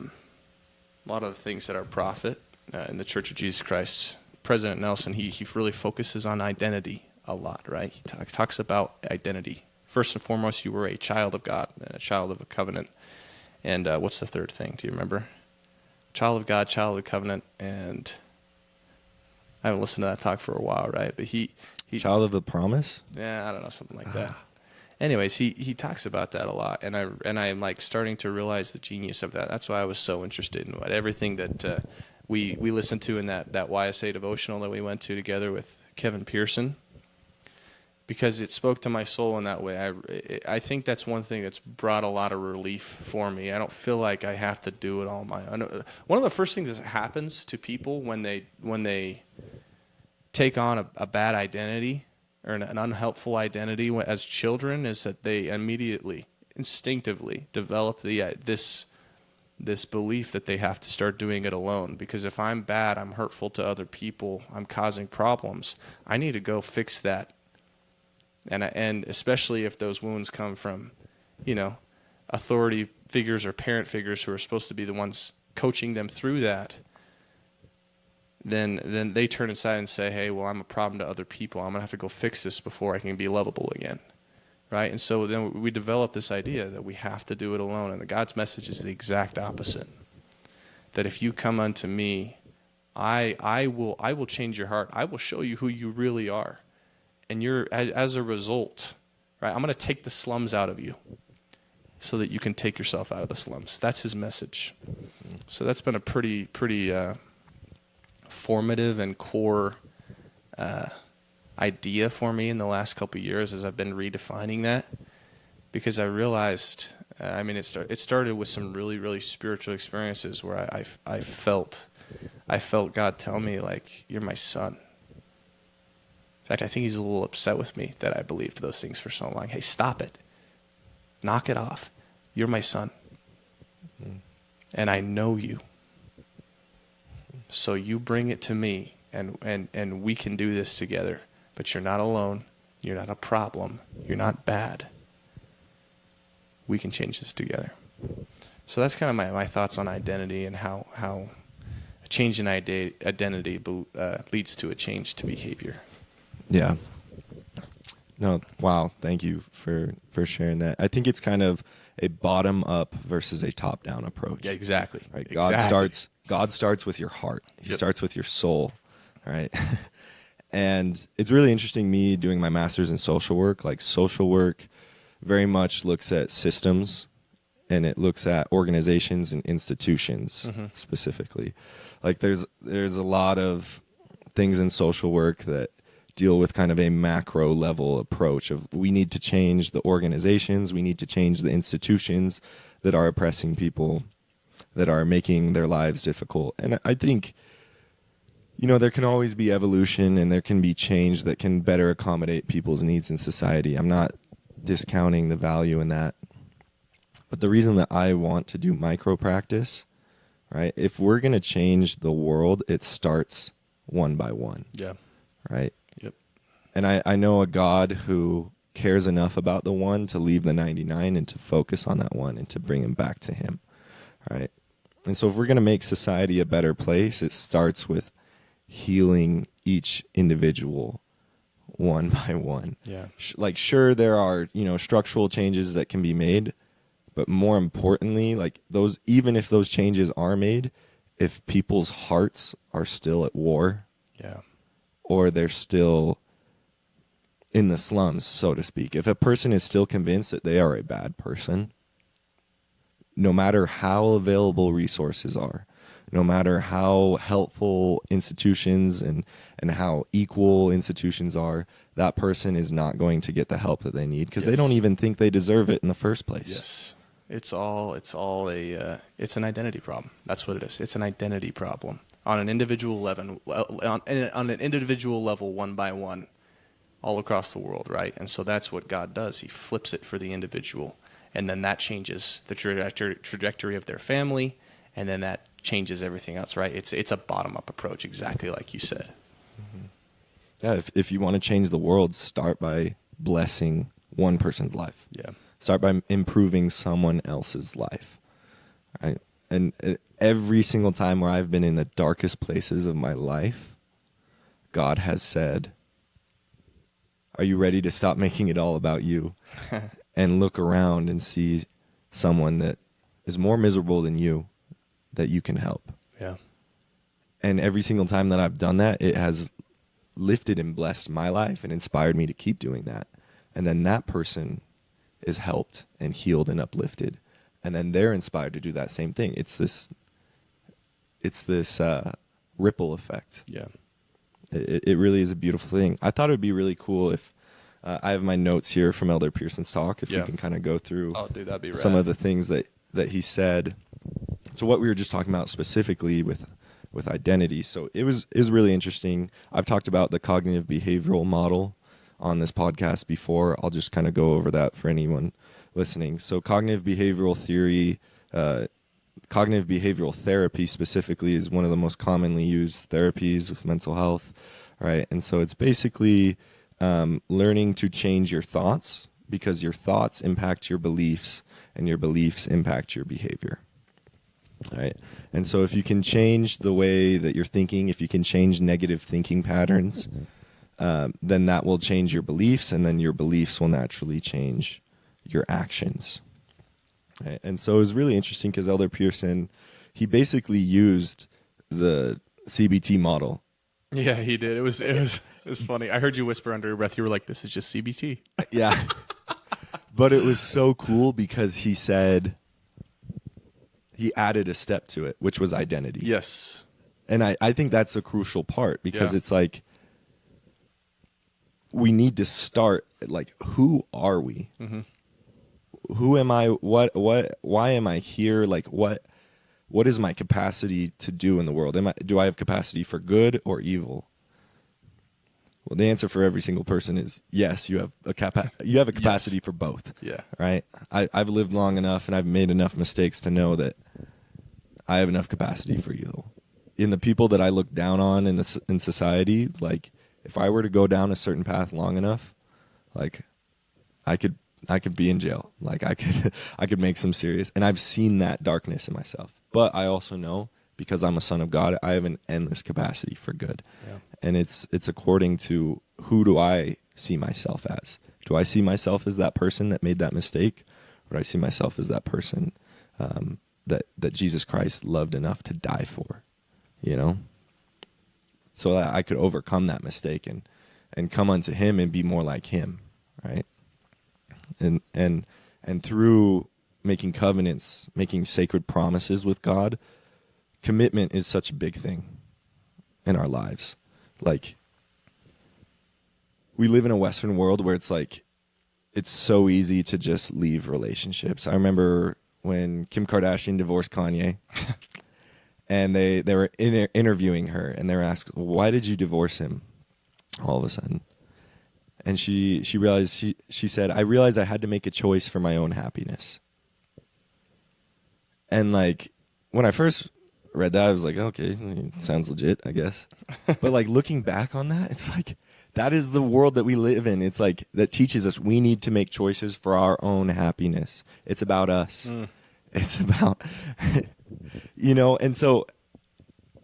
S1: lot of the things that our prophet in the Church of Jesus Christ, President Nelson, he really focuses on identity a lot, right? He talks about identity. First and foremost, you were a child of God, and a child of a covenant. And what's the third thing? Do you remember? Child of God, child of the covenant, and I haven't listened to that talk for a while, right? But he
S2: child of the promise?
S1: Yeah, I don't know, something like that. Anyways, he talks about that a lot, and I'm like starting to realize the genius of that. That's why I was so interested in everything that we listened to in that YSA devotional that we went to together with Kevin Pearson, because it spoke to my soul in that way. I think that's one thing that's brought a lot of relief for me. I don't feel like I have to do it all on my own. One of the first things that happens to people when they take on a bad identity or an unhelpful identity as children is that they immediately, instinctively develop this belief that they have to start doing it alone. Because if I'm bad, I'm hurtful to other people, I'm causing problems, I need to go fix that. And especially if those wounds come from, authority figures or parent figures who are supposed to be the ones coaching them through that, then they turn aside and say, hey, well, I'm a problem to other people. I'm going to have to go fix this before I can be lovable again, right? And so then we develop this idea that we have to do it alone. And God's message is the exact opposite, that if you come unto me, I will change your heart. I will show you who you really are. And as a result, right, I'm going to take the slums out of you so that you can take yourself out of the slums. That's his message. So that's been a pretty formative and core idea for me in the last couple of years as I've been redefining that, because I realized, it started with some really, really spiritual experiences where I felt God tell me, like, you're my son. In fact, I think he's a little upset with me that I believed those things for so long. Hey, stop it. Knock it off. You're my son. And I know you. So you bring it to me, and we can do this together. But you're not alone. You're not a problem. You're not bad. we can change this together. So that's kind of my thoughts on identity and how a change in identity leads to a change to behavior.
S2: Yeah. No, wow. Thank you for sharing that. I think it's kind of a bottom up versus a top down approach.
S1: Yeah, exactly.
S2: Right.
S1: Exactly.
S2: God starts with your heart. He
S1: Yep.
S2: starts with your soul. Right. And it's really interesting, me doing my master's in social work. Like, social work very much looks at systems, and it looks at organizations and institutions specifically. Like, there's a lot of things in social work that deal with kind of a macro level approach of, we need to change the organizations, we need to change the institutions that are oppressing people, that are making their lives difficult. And I think, there can always be evolution, and there can be change that can better accommodate people's needs in society. I'm not discounting the value in that. But the reason that I want to do micro practice, right? If we're going to change the world, it starts one by one.
S1: Yeah.
S2: Right?
S1: Yep.
S2: And I know a God who cares enough about the one to leave the 99 and to focus on that one and to bring him back to him. Right? And so if we're going to make society a better place, it starts with healing each individual one by one.
S1: Yeah.
S2: Like, sure, there are, structural changes that can be made, but more importantly, like, those, even if those changes are made, if people's hearts are still at war,
S1: Yeah.
S2: or they're still in the slums, so to speak, if a person is still convinced that they are a bad person, no matter how available resources are, no matter how helpful institutions and how equal institutions are, that person is not going to get the help that they need, because they don't even think they deserve it in the first place.
S1: Yes. It's an identity problem. That's what it is. It's an identity problem on an individual level, on an individual level, one by one, all across the world, right? And so that's what God does. He flips it for the individual, and then that changes the trajectory of their family, and then that changes everything else, right? It's a bottom-up approach, exactly like you said.
S2: Mm-hmm. Yeah, if you want to change the world, start by blessing one person's life.
S1: Yeah.
S2: Start by improving someone else's life. Right? And every single time where I've been in the darkest places of my life, God has said, are you ready to stop making it all about you and look around and see someone that is more miserable than you that you can help?
S1: Yeah.
S2: And every single time that I've done that, it has lifted and blessed my life and inspired me to keep doing that. And then that person is helped and healed and uplifted, and then they're inspired to do that same thing. It's this ripple effect.
S1: Yeah.
S2: It really is a beautiful thing. I thought it would be really cool if I have my notes here from Elder Pearson's talk, if we can kind of go through
S1: That'd be rad.
S2: some of the things that he said. So what we were just talking about specifically with identity. So it was really interesting. I've talked about the cognitive behavioral model on this podcast before. I'll just kind of go over that for anyone listening. So cognitive behavioral theory, cognitive behavioral therapy specifically, is one of the most commonly used therapies with mental health, right? And so it's basically learning to change your thoughts, because your thoughts impact your beliefs, and your beliefs impact your behavior. Right. And so if you can change the way that you're thinking, if you can change negative thinking patterns, then that will change your beliefs, and then your beliefs will naturally change your actions. Right? And so it was really interesting because Elder Pearson, he basically used the CBT model.
S1: Yeah, he did. It was funny. I heard you whisper under your breath. You were like, "This is just CBT."
S2: Yeah. But it was so cool because he said he added a step to it, which was identity.
S1: Yes.
S2: And I think that's a crucial part, because
S1: Yeah.
S2: it's like, we need to start, like, who are we?
S1: Mm-hmm.
S2: Who am I? Why am I here? Like, what is my capacity to do in the world? Do I have capacity for good or evil? Well, the answer for every single person is yes. You have a capacity for both.
S1: Yeah.
S2: Right. I've lived long enough, and I've made enough mistakes to know that I have enough capacity for evil. In the people that I look down on in society, like, if I were to go down a certain path long enough, like, I could I could be in jail. Like I could make some serious, and I've seen that darkness in myself. But I also know, because I'm a son of God, I have an endless capacity for good.
S1: Yeah.
S2: And it's according to, who do I see myself as? Do I see myself as that person that made that mistake? Or do I see myself as that person that Jesus Christ loved enough to die for, you know? So that I could overcome that mistake and come unto him and be more like him, right? And through making covenants, making sacred promises with God, commitment is such a big thing in our lives. Like, we live in a Western world where it's like, it's so easy to just leave relationships. I remember when Kim Kardashian divorced Kanye, and they were interviewing her, and they were asked, why did you divorce him all of a sudden? And she realized, she said, I realized I had to make a choice for my own happiness. And like, when I first read that, I was like, okay, sounds legit, I guess. But like, looking back on that, it's like, that is the world that we live in. It's like, that teaches us we need to make choices for our own happiness. It's about us. It's about, you know, and so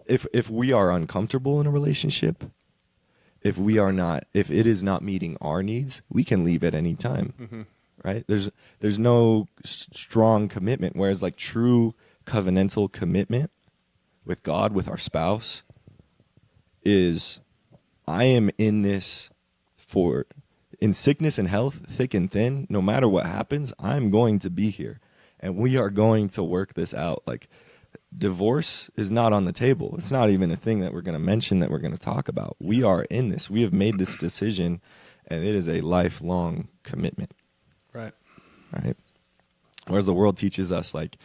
S2: if we are uncomfortable in a relationship, if it is not meeting our needs, we can leave at any time, right? There's no strong commitment, whereas like true covenantal commitment with God, with our spouse, is, I am in this in sickness and health, thick and thin, no matter what happens, I'm going to be here. And we are going to work this out. Like, divorce is not on the table. It's not even a thing that we're going to mention, that we're going to talk about. We are in this. We have made this decision, and it is a lifelong commitment.
S1: Right.
S2: Right? Whereas the world teaches us, like,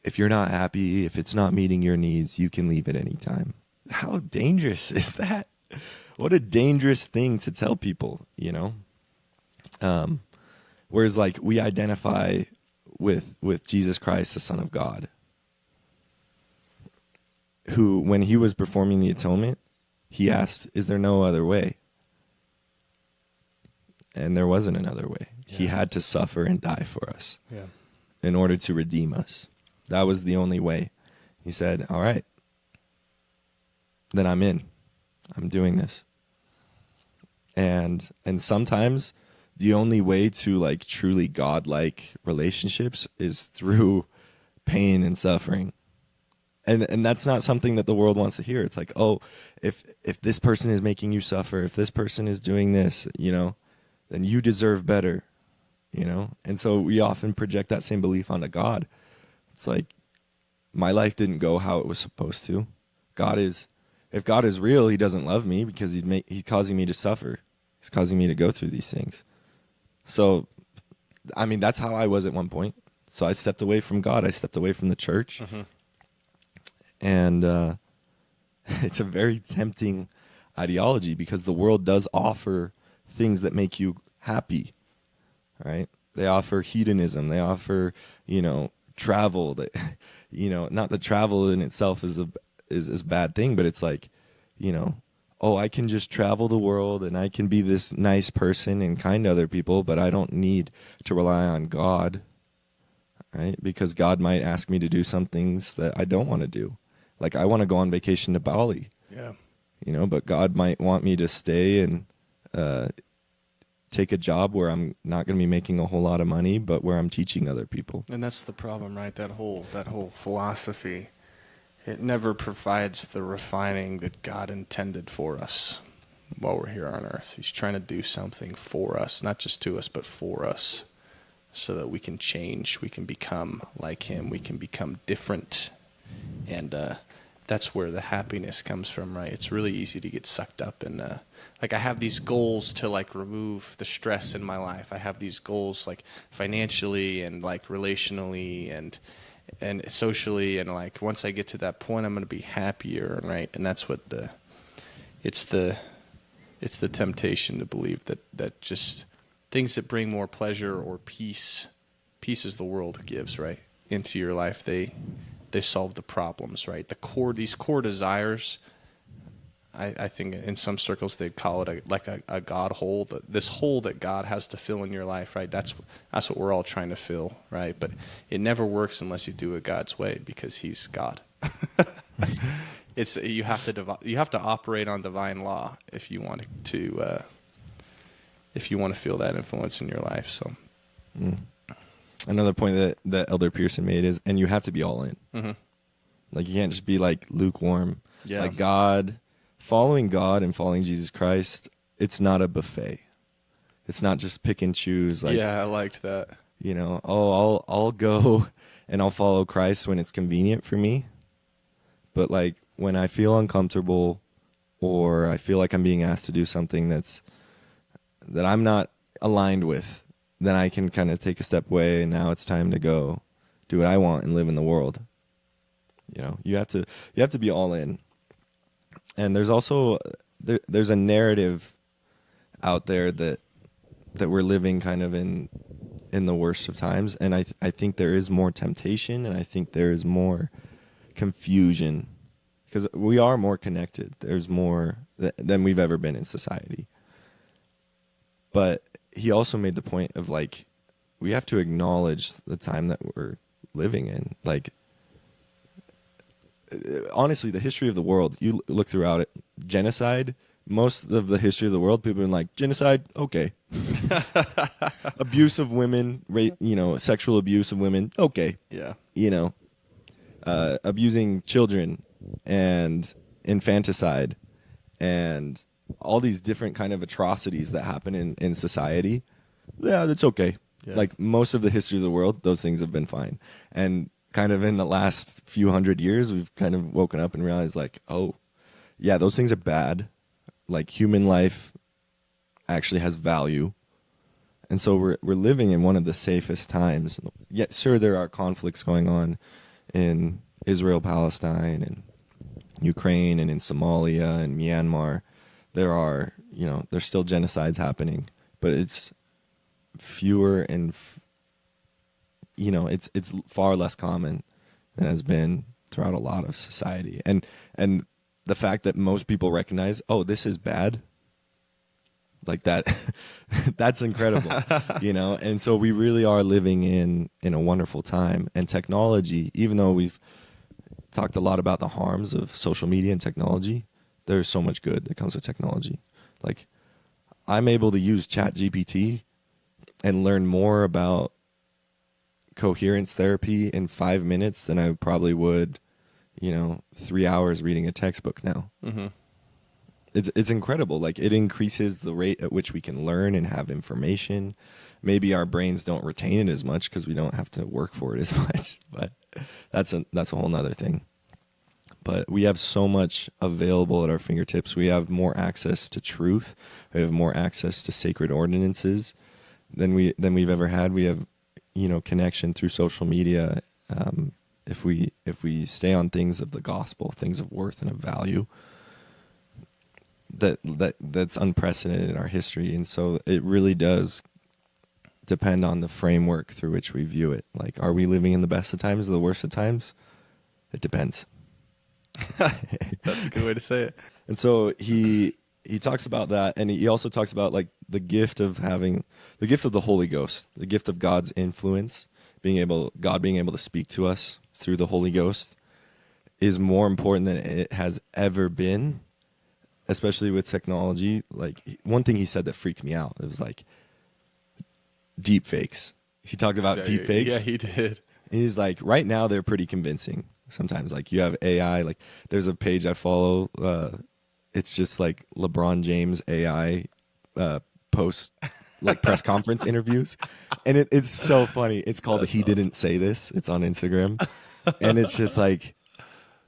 S2: if you're not happy, if it's not meeting your needs, you can leave at any time. How dangerous is that? What a dangerous thing to tell people, you know? Whereas, like, we identify with Jesus Christ, the Son of God, who, when he was performing the atonement, he asked, is there no other way? And there wasn't another way. Yeah. He had to suffer and die for us in order to redeem us. That was the only way. He said, all right, then I'm in. I'm doing this. And sometimes the only way to like truly God-like relationships is through pain and suffering. And that's not something that the world wants to hear. It's like, oh, if this person is making you suffer, if this person is doing this, you know, then you deserve better, you know? And so we often project that same belief onto God. It's like, my life didn't go how it was supposed to. If God is real, he doesn't love me because he's causing me to suffer. He's causing me to go through these things. So, I mean, that's how I was at one point. So I stepped away from God. I stepped away from the church. And it's a very tempting ideology because the world does offer things that make you happy, right? They offer hedonism. They offer, you know, travel. That, you know, not that travel in itself is a bad thing, but it's like, you know, oh, I can just travel the world and I can be this nice person and kind to other people, but I don't need to rely on God, right? Because God might ask me to do some things that I don't want to do. Like, I want to go on vacation to Bali, you know, but God might want me to stay and take a job where I'm not going to be making a whole lot of money, but where I'm teaching other people.
S1: And that's the problem, right? That whole philosophy, it never provides the refining that God intended for us while we're here on earth. He's trying to do something for us, not just to us, but for us, so that we can change, we can become like him, we can become different. And that's where the happiness comes from, right? It's really easy to get sucked up in, like, I have these goals to, like, remove the stress in my life. I have these goals, like, financially and, like, relationally and socially, and, like, once I get to that point, I'm going to be happier, right? And that's what it's the temptation to believe that just things that bring more pleasure or peace as the world gives, right, into your life, they solve the problems, right? These core desires, I think in some circles they'd call it a God hole, this hole that God has to fill in your life, right? That's what we're all trying to fill, right? But it never works unless you do it God's way, because He's God. You have to operate on divine law if you want to feel that influence in your life. So,
S2: another point that Elder Pearson made is, and you have to be all in.
S1: mm-hmm.
S2: Like, you can't just be like lukewarm.
S1: Yeah.
S2: Like following God and following Jesus Christ, it's not a buffet. It's not just pick and choose. Like,
S1: yeah, I liked that.
S2: You know, I'll go and I'll follow Christ when it's convenient for me. But like when I feel uncomfortable, or I feel like I'm being asked to do something that I'm not aligned with, then I can kind of take a step away, and now it's time to go do what I want and live in the world. You know, you have to be all in. And there's also there's a narrative out there that we're living kind of in the worst of times, and I think there is more temptation, and I think there is more confusion, because we are more connected. There's more than we've ever been in society. But he also made the point of, like, we have to acknowledge the time that we're living in. Like, honestly, the history of the world, you look throughout it, genocide, most of the history of the world, people have been like, genocide, okay. Abuse of women, sexual abuse of women, okay.
S1: Yeah.
S2: Abusing children and infanticide and all these different kind of atrocities that happen in society, yeah, that's okay. Yeah. Like, most of the history of the world, those things have been fine. And kind of in the last few hundred years, we've kind of woken up and realized, like, oh, yeah, those things are bad. Like, human life actually has value. And so we're living in one of the safest times. Yet, sure, there are conflicts going on in Israel, Palestine, and Ukraine, and in Somalia and Myanmar. There's still genocides happening, but it's fewer and it's far less common than has been throughout a lot of society. And the fact that most people recognize, oh, this is bad, like that, that's incredible, And so we really are living in a wonderful time. And technology, even though we've talked a lot about the harms of social media and technology, there's so much good that comes with technology. Like, I'm able to use ChatGPT and learn more about coherence therapy in 5 minutes than I probably would, 3 hours reading a textbook now.
S1: Mm-hmm.
S2: It's incredible. Like, it increases the rate at which we can learn and have information. Maybe our brains don't retain it as much because we don't have to work for it as much, but that's a whole nother thing. But we have so much available at our fingertips. We have more access to truth. We have more access to sacred ordinances than we've ever had. We have, connection through social media. If we stay on things of the gospel, things of worth and of value, that's unprecedented in our history. And so it really does depend on the framework through which we view it. Like, are we living in the best of times or the worst of times? It depends.
S1: That's a good way to say it.
S2: And so he talks about that, and he also talks about, like, the gift of the Holy Ghost, the gift of God's influence, God being able to speak to us through the Holy Ghost is more important than it has ever been, especially with technology. Like, one thing he said that freaked me out, it was like deep fakes. He talked about deep fakes.
S1: Yeah, he did.
S2: And he's like, right now they're pretty convincing. Sometimes, like, you have AI, like, there's a page I follow, it's just like LeBron James AI post, like, press conference interviews, and it's so funny. It's called He Didn't Say This. It's on Instagram, and it's just like,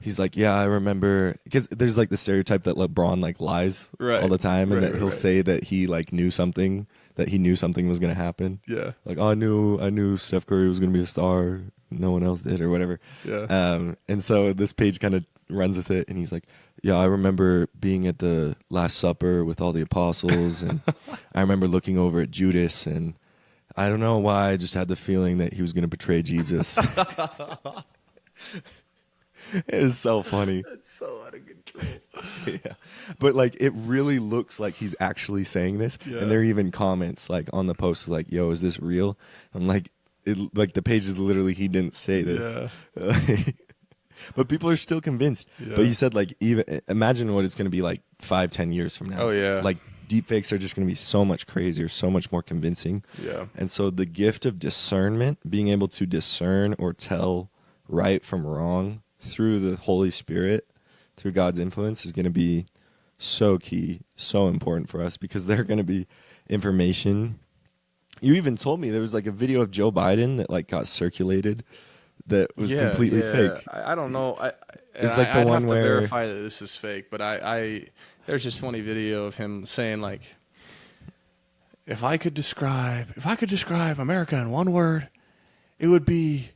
S2: he's like, yeah, I remember, because there's, like, the stereotype that LeBron, like, lies all the time, and that he'll say that he, like, knew something was going to happen.
S1: Yeah,
S2: like, oh, I knew Steph Curry was going to be a star. No one else did, or whatever.
S1: Yeah.
S2: And so this page kind of runs with it, and he's like, yeah, I remember being at the Last Supper with all the apostles, and I remember looking over at Judas, and I don't know why, I just had the feeling that he was going to betray Jesus. It is so funny.
S1: That's so out of control.
S2: Yeah. But like it really looks like he's actually saying this.
S1: Yeah.
S2: And there are even comments like on the post like, yo, is this real? I'm like, like the page is literally he didn't say this.
S1: Yeah.
S2: But people are still convinced.
S1: Yeah.
S2: But you said like even imagine what it's gonna be like 5-10 years from now.
S1: Oh, yeah.
S2: Like deepfakes are just gonna be so much crazier, so much more convincing.
S1: Yeah.
S2: And so the gift of discernment, being able to discern or tell right from wrong through the Holy Spirit, through God's influence, is going to be so key, so important for us, because they're going to be information. You even told me there was like a video of Joe Biden that like got circulated that was completely fake.
S1: I don't know.
S2: It's like the
S1: I'd
S2: one
S1: have
S2: where
S1: to verify that this is fake, but there's this funny video of him saying like, if I could describe America in one word, it would be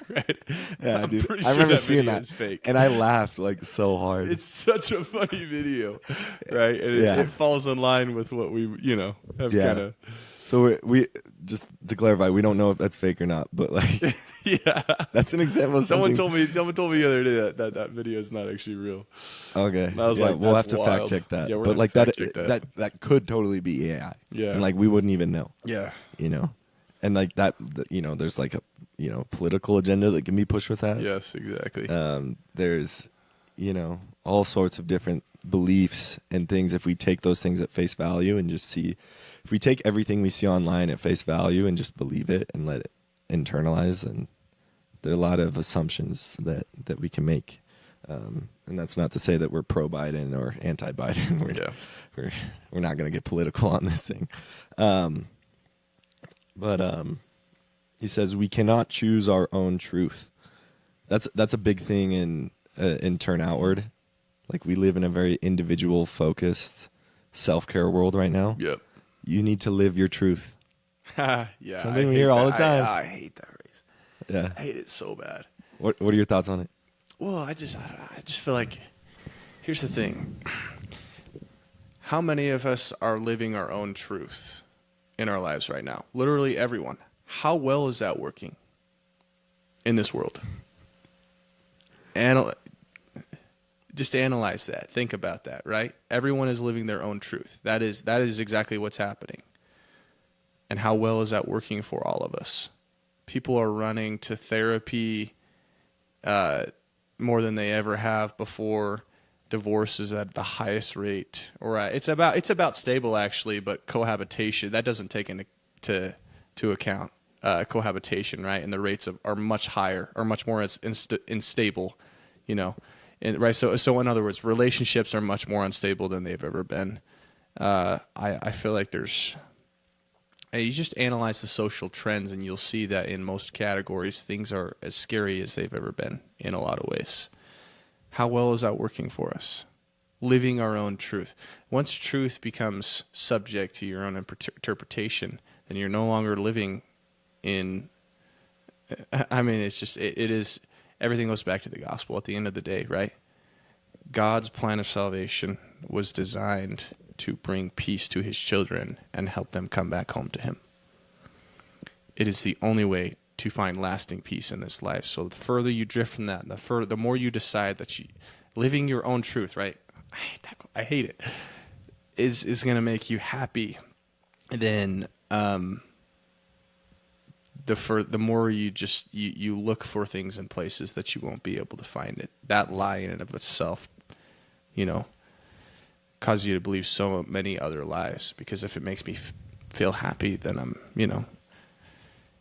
S1: right.
S2: Yeah, dude.
S1: Pretty
S2: I
S1: sure
S2: remember
S1: that
S2: seeing
S1: video
S2: that,
S1: is fake.
S2: and I laughed like so hard.
S1: It's such a funny video, right? And
S2: Yeah.
S1: it falls in line with what we, have
S2: Yeah.
S1: kind of.
S2: So we just to clarify, we don't know if that's fake or not, but like
S1: Yeah.
S2: that's an example of
S1: Someone
S2: something.
S1: told me the other day that video is not actually real.
S2: Okay.
S1: And I was
S2: Yeah,
S1: like,
S2: we'll have
S1: that's
S2: to fact
S1: wild.
S2: check that.
S1: Yeah, we're
S2: but
S1: gonna
S2: like
S1: fact check that.
S2: that could totally be AI.
S1: Yeah.
S2: And like we wouldn't even know,
S1: Yeah.
S2: And like that, there's like a, political agenda that can be pushed with that.
S1: Yes, exactly.
S2: There's, all sorts of different beliefs and things. If we take those things at face value and just see, if we take everything we see online at face value and just believe it and let it internalize, and there are a lot of assumptions that we can make. And that's not to say that we're pro Biden or anti Biden. We're not going to get political on this thing. But he says we cannot choose our own truth. That's a big thing in turn outward. Like we live in a very individual focused self-care world right now.
S1: Yep.
S2: You need to live your truth.
S1: Yeah.
S2: Something we hear all the time.
S1: I hate that phrase.
S2: Yeah.
S1: I hate it so bad.
S2: What are your thoughts on it?
S1: Well, I don't know. I just feel like, here's the thing. How many of us are living our own truth in our lives right now? Literally everyone. How well is that working in this world? Just analyze that. Think about that, right? Everyone is living their own truth. That is exactly what's happening. And how well is that working for all of us? People are running to therapy more than they ever have before. Divorce is at the highest rate, or it's about stable actually, but cohabitation that doesn't take into account cohabitation, right? And the rates are much higher, or much more unstable, and right. So in other words, relationships are much more unstable than they've ever been. I feel like you just analyze the social trends and you'll see that in most categories things are as scary as they've ever been in a lot of ways. How well is that working for us? Living our own truth. Once truth becomes subject to your own interpretation, then you're no longer living in. I mean, it's just it is. Everything goes back to the gospel at the end of the day, right? God's plan of salvation was designed to bring peace to his children and help them come back home to him. It is the only way to find lasting peace in this life. So the further you drift from that, the more you decide that living your own truth, right? I hate it. Is going to make you happy. And then the more you just you look for things in places that you won't be able to find it. That lie in and of itself, cause you to believe so many other lies. Because if it makes me feel happy, then I'm,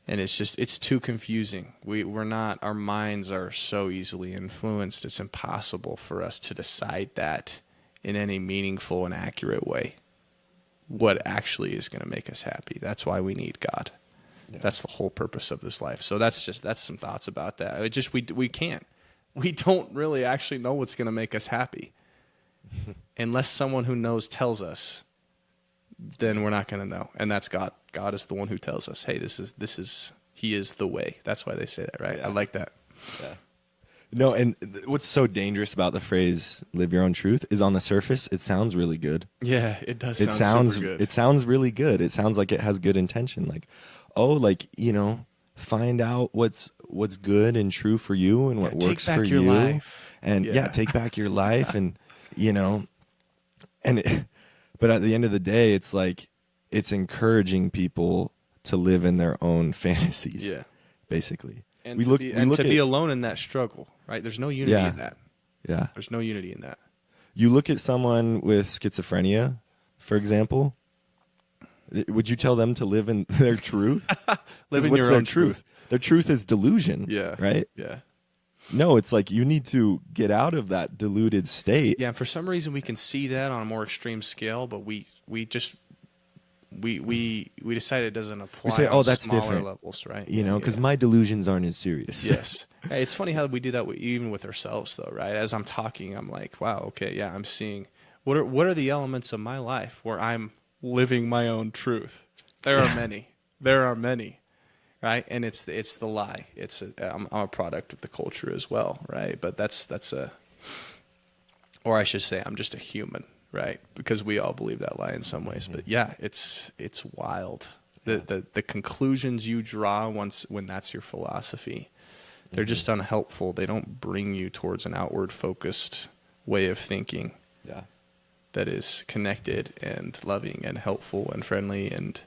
S1: and it's too confusing. Our minds are so easily influenced. It's impossible for us to decide that in any meaningful and accurate way. What actually is going to make us happy. That's why we need God. Yeah. That's the whole purpose of this life. So that's some thoughts about that. We can't. We don't really actually know what's going to make us happy. Unless someone who knows tells us, then we're not going to know. And that's God. God is the one who tells us, hey, he is the way. That's why they say that, right? Yeah. I like that.
S2: Yeah. No, and what's so dangerous about the phrase "live your own truth" is on the surface, it sounds really good.
S1: Yeah, it does. Super good.
S2: It sounds really good. It sounds like it has good intention. Like, find out what's good and true for you and what
S1: Yeah, take
S2: works
S1: back
S2: for
S1: your
S2: you.
S1: life.
S2: And
S1: Yeah.
S2: take back your life. And, and but at the end of the day, it's like, it's encouraging people to live in their own fantasies.
S1: Yeah.
S2: Basically.
S1: And
S2: we
S1: to
S2: look,
S1: be,
S2: we
S1: and
S2: look
S1: to
S2: at,
S1: be alone in that struggle, right? There's no unity
S2: Yeah.
S1: in that.
S2: yeah.
S1: There's no unity in that.
S2: You look at someone with schizophrenia, for example, would you tell them to live in their truth?
S1: Live in
S2: What's
S1: your
S2: their
S1: own truth.
S2: Their truth is delusion.
S1: Yeah.
S2: Right?
S1: Yeah.
S2: No, it's like you need to get out of that deluded state.
S1: Yeah. And for some reason, we can see that on a more extreme scale, but we decided it doesn't apply.
S2: We say,
S1: on
S2: "Oh, that's
S1: smaller
S2: different,"
S1: levels, right?
S2: You
S1: Yeah,
S2: know,
S1: yeah,
S2: because
S1: yeah.
S2: my delusions aren't as serious.
S1: Yes. Hey, it's funny how we do that even with ourselves, though, right? As I'm talking, I'm like, wow, okay, yeah, I'm seeing what are the elements of my life where I'm living my own truth. There are many. There are many, right? And it's the lie. I'm a product of the culture as well, right? But or I should say, I'm just a human, right? Because we all believe that lie in some ways. But yeah, it's wild. The conclusions you draw when that's your philosophy, they're just unhelpful. They don't bring you towards an outward focused way of thinking
S2: Yeah.
S1: that is connected and loving and helpful and friendly and,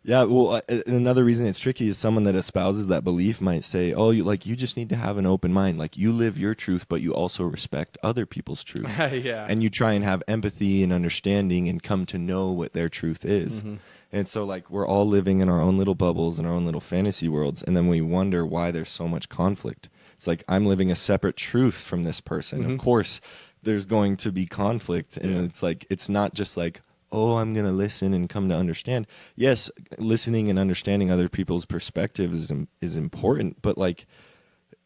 S2: Yeah, well, another reason it's tricky is someone that espouses that belief might say, "Oh, you just need to have an open mind. Like you live your truth, but you also respect other people's truth,
S1: yeah.
S2: and you try and have empathy and understanding and come to know what their truth is."
S1: Mm-hmm.
S2: And so, like, we're all living in our own little bubbles and our own little fantasy worlds, and then we wonder why there's so much conflict. It's like I'm living a separate truth from this person.
S1: Mm-hmm.
S2: Of course, there's going to be conflict, and it's like it's not just like, oh, I'm going to listen and come to understand. Yes, listening and understanding other people's perspectives is important, but like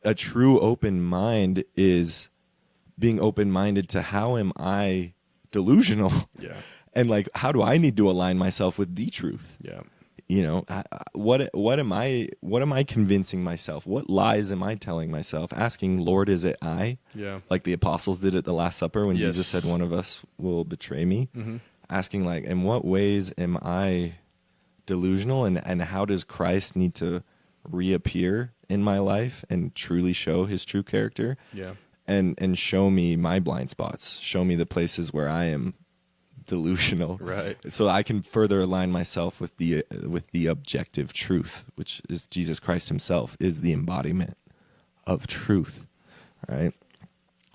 S2: a true open mind is being open-minded to how am I delusional?
S1: Yeah.
S2: And like, how do I need to align myself with the truth?
S1: Yeah.
S2: You know, what am I convincing myself? What lies am I telling myself? Asking, Lord, is it I?
S1: Yeah.
S2: Like the apostles did at the Last Supper when
S1: Yes.
S2: Jesus said, one of us will betray me.
S1: Mm-hmm.
S2: Asking, like, in what ways am I delusional, and how does Christ need to reappear in my life and truly show his true character?
S1: Yeah.
S2: And show me my blind spots, show me the places where I am delusional,
S1: Right.
S2: so I can further align myself with the objective truth, which is Jesus Christ himself is the embodiment of truth, right?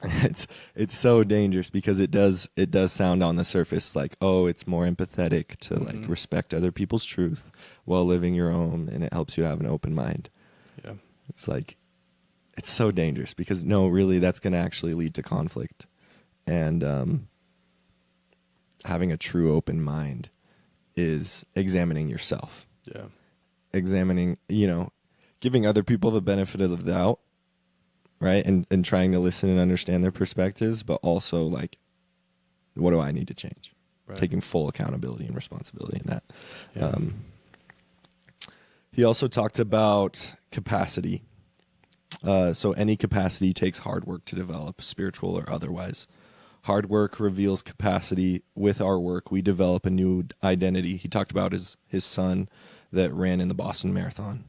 S2: It's so dangerous because it does sound on the surface like, oh, it's more empathetic to like respect other people's truth while living your own, and it helps you have an open mind.
S1: Yeah.
S2: It's like, it's so dangerous because no, really, that's going to actually lead to conflict. And having a true open mind is examining yourself,
S1: Yeah.
S2: examining, giving other people the benefit of the doubt, right? And trying to listen and understand their perspectives, but also like, what do I need to change?
S1: Right.
S2: Taking full accountability and responsibility in that.
S1: Yeah.
S2: He also talked about capacity. So any capacity takes hard work to develop, spiritual or otherwise. Hard work reveals capacity. With our work, we develop a new identity. He talked about his son that ran in the Boston Marathon.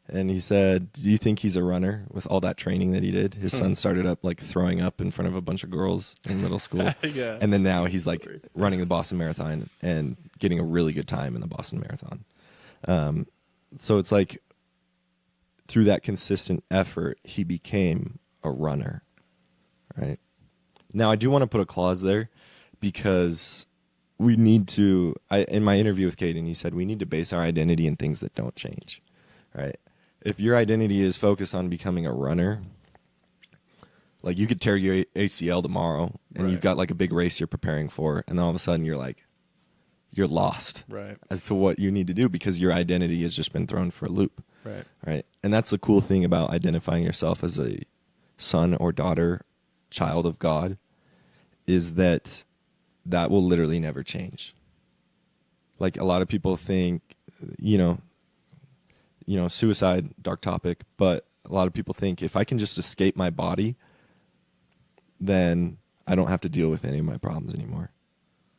S2: And he said, do you think he's a runner with all that training that he did? His son started up like throwing up in front of a bunch of girls in middle school.
S1: Yeah.
S2: And then now he's like running the Boston Marathon and getting a really good time in the Boston Marathon. So it's like through that consistent effort, he became a runner, right? Now, I do want to put a clause there because we need to, in my interview with Caden, he said we need to base our identity in things that don't change, right? If your identity is focused on becoming a runner, like you could tear your ACL tomorrow and you've got like a big race you're preparing for, and then all of a sudden you're lost
S1: Right.
S2: as to what you need to do because your identity has just been thrown for a loop.
S1: Right.
S2: Right. And that's the cool thing about identifying yourself as a son or daughter, child of God, is that will literally never change. Like a lot of people think, suicide, dark topic, but a lot of people think if I can just escape my body, then I don't have to deal with any of my problems anymore.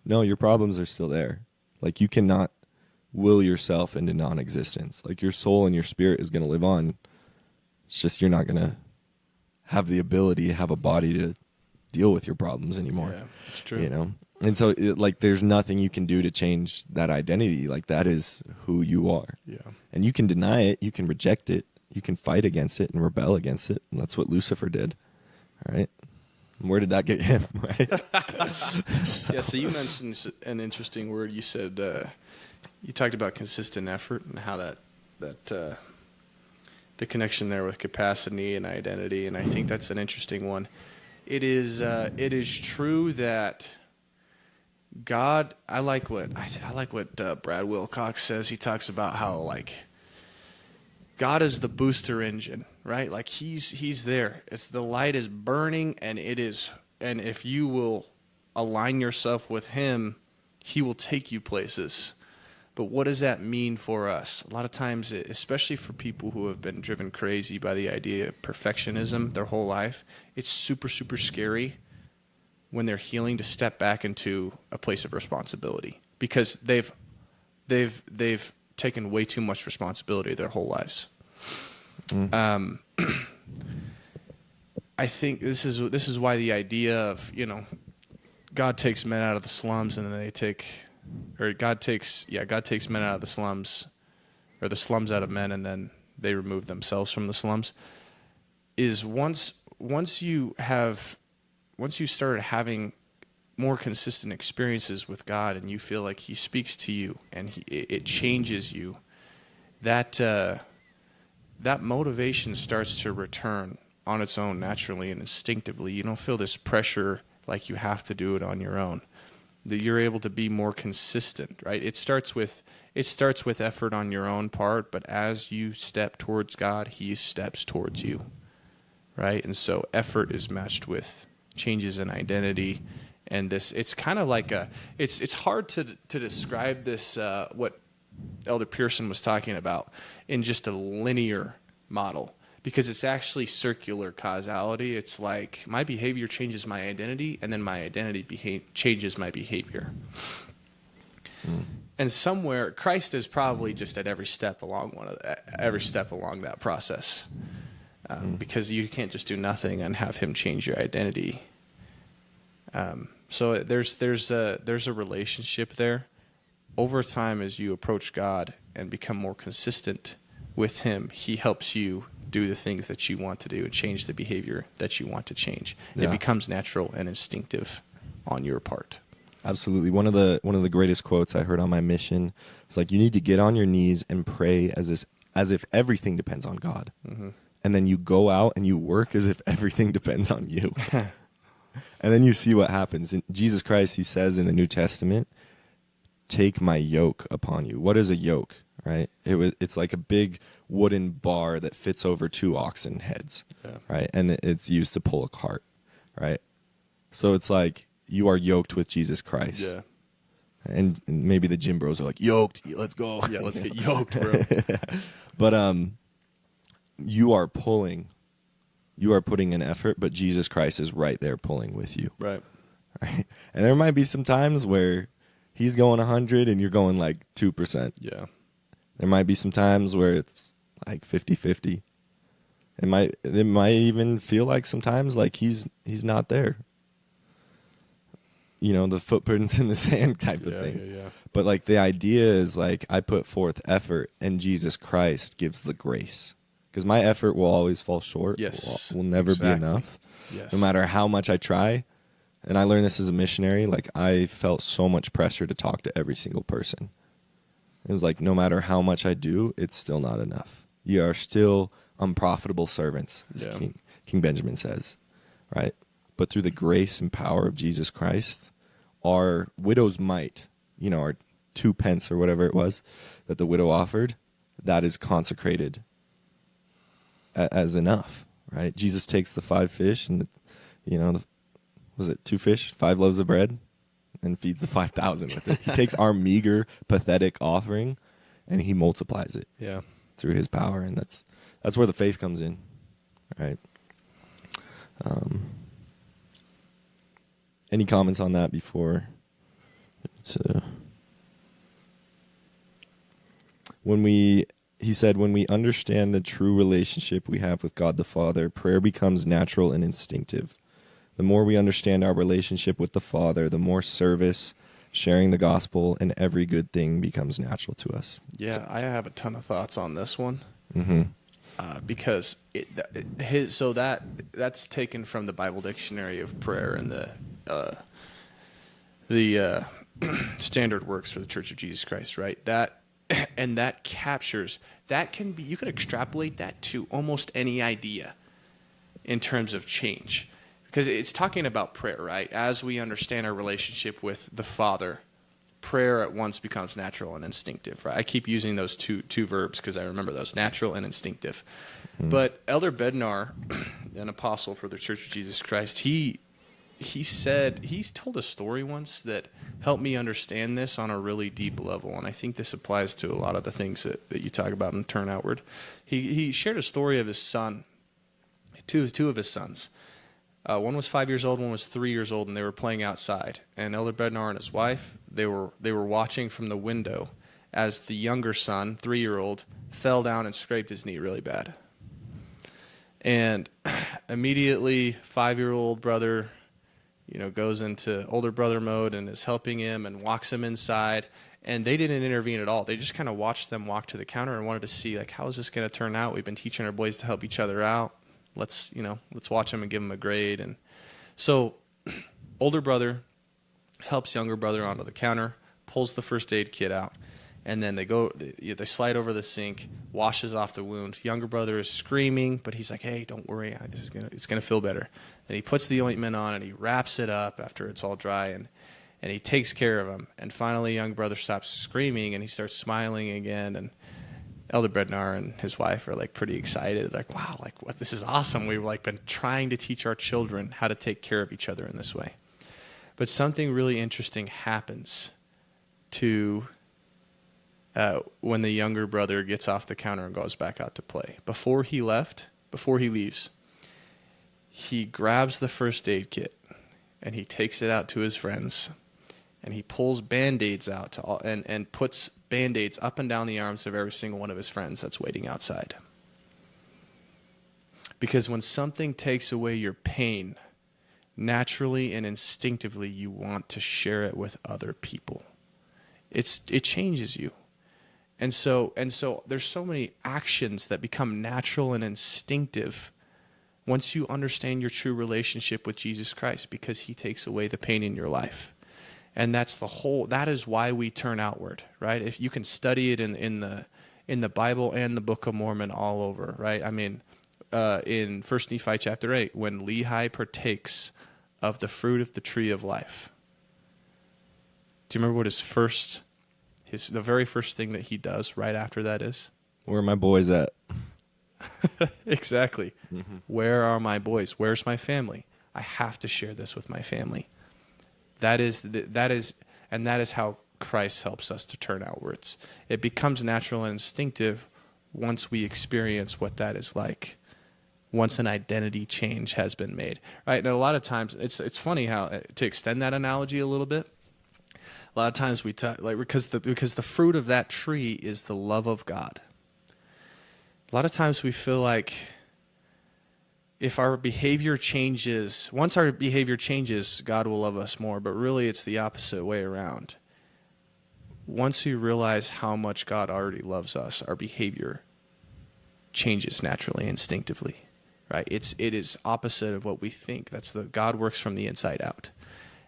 S2: No, your problems are still there. Like you cannot will yourself into non-existence. Like your soul and your spirit is going to live on. It's just you're not going to have the ability to have a body to deal with your problems anymore.
S1: Yeah, it's true.
S2: You know? And so like there's nothing you can do to change that identity. Like that is who you are.
S1: Yeah.
S2: And you can deny it, you can reject it, you can fight against it and rebel against it. And that's what Lucifer did. All right. And where did that get him? Right.
S1: Yeah. So you mentioned an interesting word. You said you talked about consistent effort and how that the connection there with capacity and identity, and I think that's an interesting one. It is true that God. I like what Brad Wilcox says. He talks about how like God is the booster engine, right? Like he's there. It's the light is burning, and if you will align yourself with Him, He will take you places. But what does that mean for us? A lot of times, especially for people who have been driven crazy by the idea of perfectionism their whole life, it's super, super scary when they're healing to step back into a place of responsibility because they've taken way too much responsibility their whole lives. I think this is why the idea of, God takes men out of the slums and then God takes men out of the slums, or the slums out of men, and then they remove themselves from the slums. Is once you started having more consistent experiences with God, and you feel like He speaks to you and it changes you, that motivation starts to return on its own naturally and instinctively. You don't feel this pressure like you have to do it on your own. That you're able to be more consistent, right? It starts with effort on your own part, but as you step towards God, He steps towards you, right? And so effort is matched with changes in identity, and it's kind of like it's hard to describe this what Elder Pearson was talking about in just a linear model, because it's actually circular causality. It's like my behavior changes my identity, and then my identity changes my behavior. And somewhere, Christ is probably just at every step along that process, because you can't just do nothing and have Him change your identity. So there's a relationship there. Over time, as you approach God and become more consistent with Him, He helps you do the things that you want to do and change the behavior that you want to change. Yeah. It becomes natural and instinctive on your part.
S2: Absolutely. One of the greatest quotes I heard on my mission was like, you need to get on your knees and pray as if everything depends on God. Mm-hmm. And then you go out and you work as if everything depends on you. And then you see what happens. In Jesus Christ, He says in the New Testament, take my yoke upon you. What is a yoke, right? It's like a big wooden bar that fits over 2 oxen heads, right? And it's used to pull a cart, right? So it's like you are yoked with Jesus Christ. Yeah. And maybe the gym bros are like, yoked, let's go.
S1: Yeah, let's get yoked, bro.
S2: But you are putting in effort, but Jesus Christ is right there pulling with you.
S1: Right.
S2: And there might be some times where He's going 100 and you're going like 2%.
S1: Yeah.
S2: There might be some times where it's like 50-50. It might even feel like sometimes like he's not there. The footprints in the sand type of thing. Yeah. But like the idea is like I put forth effort and Jesus Christ gives the grace. Because my effort will always fall short.
S1: Yes.
S2: Will never be enough.
S1: Yes.
S2: No matter how much I try. And I learned this as a missionary. Like I felt so much pressure to talk to every single person. It was like, no matter how much I do, it's still not enough. You are still unprofitable servants, as King Benjamin says, right? But through the grace and power of Jesus Christ, our widow's mite, our 2 pence or whatever it was that the widow offered, that is consecrated as enough, right? Jesus takes the 5 fish and, was it 2 fish, 5 loaves of bread? And feeds the 5,000 with it. He takes our meager, pathetic offering, and He multiplies it.
S1: Yeah,
S2: through His power, and that's where the faith comes in, right? Any comments on that before? He said, when we understand the true relationship we have with God the Father, prayer becomes natural and instinctive. The more we understand our relationship with the Father, the more service, sharing the gospel, and every good thing becomes natural to us.
S1: Yeah, I have a ton of thoughts on this one.
S2: Mm-hmm.
S1: Because that's taken from the Bible Dictionary of Prayer and the standard works for the Church of Jesus Christ, right? That captures that you can extrapolate that to almost any idea in terms of change, because it's talking about prayer, right? As we understand our relationship with the Father, prayer at once becomes natural and instinctive, right? I keep using those two verbs because I remember those, natural and instinctive. Mm-hmm. But Elder Bednar, an apostle for the Church of Jesus Christ, he told a story once that helped me understand this on a really deep level, and I think this applies to a lot of the things that you talk about in Turn Outward. He shared a story of his son, two of his sons. One was 5 years old, one was 3 years old, and they were playing outside. And Elder Bednar and his wife, they were watching from the window as the younger son, 3-year-old, fell down and scraped his knee really bad. And immediately, 5-year-old brother, goes into older brother mode and is helping him and walks him inside. And they didn't intervene at all. They just kind of watched them walk to the counter and wanted to see, like, how is this going to turn out? We've been teaching our boys to help each other out. Let's watch them and give them a grade. And so older brother helps younger brother onto the counter, pulls the first aid kit out, and then they slide over the sink, washes off the wound. Younger brother is screaming, but he's like, "Hey, don't worry, it's gonna feel better." And he puts the ointment on and he wraps it up after it's all dry, and he takes care of him. And finally, young brother stops screaming and he starts smiling again. And Elder Bednar and his wife are like pretty excited, like, "Wow, like what? This is awesome. We've like been trying to teach our children how to take care of each other in this way." But something really interesting happens to when the younger brother gets off the counter and goes back out to play. Before he leaves, he grabs the first aid kit and he takes it out to his friends, and he pulls Band-Aids out and puts Band-Aids up and down the arms of every single one of his friends that's waiting outside. Because when something takes away your pain, naturally and instinctively you want to share it with other people. It changes you. And so there's so many actions that become natural and instinctive once you understand your true relationship with Jesus Christ, because he takes away the pain in your life. And that is why we turn outward, right? If you can study it in the Bible and the Book of Mormon all over, right? I mean, in 1 Nephi chapter 8, when Lehi partakes of the fruit of the tree of life, do you remember what the very first thing that he does right after that is?
S2: Where are my boys at?
S1: Exactly. Mm-hmm. Where are my boys? Where's my family? I have to share this with my family. That is how Christ helps us to turn outwards. It becomes natural and instinctive once we experience what that is like. Once an identity change has been made, right? And a lot of times, it's funny how, to extend that analogy a little bit, a lot of times we talk, like, because the fruit of that tree is the love of God. A lot of times we feel like if our behavior changes, once our behavior changes, God will love us more. But really, it's the opposite way around. Once we realize how much God already loves us, our behavior changes naturally, instinctively, right? It is opposite of what we think. God works from the inside out.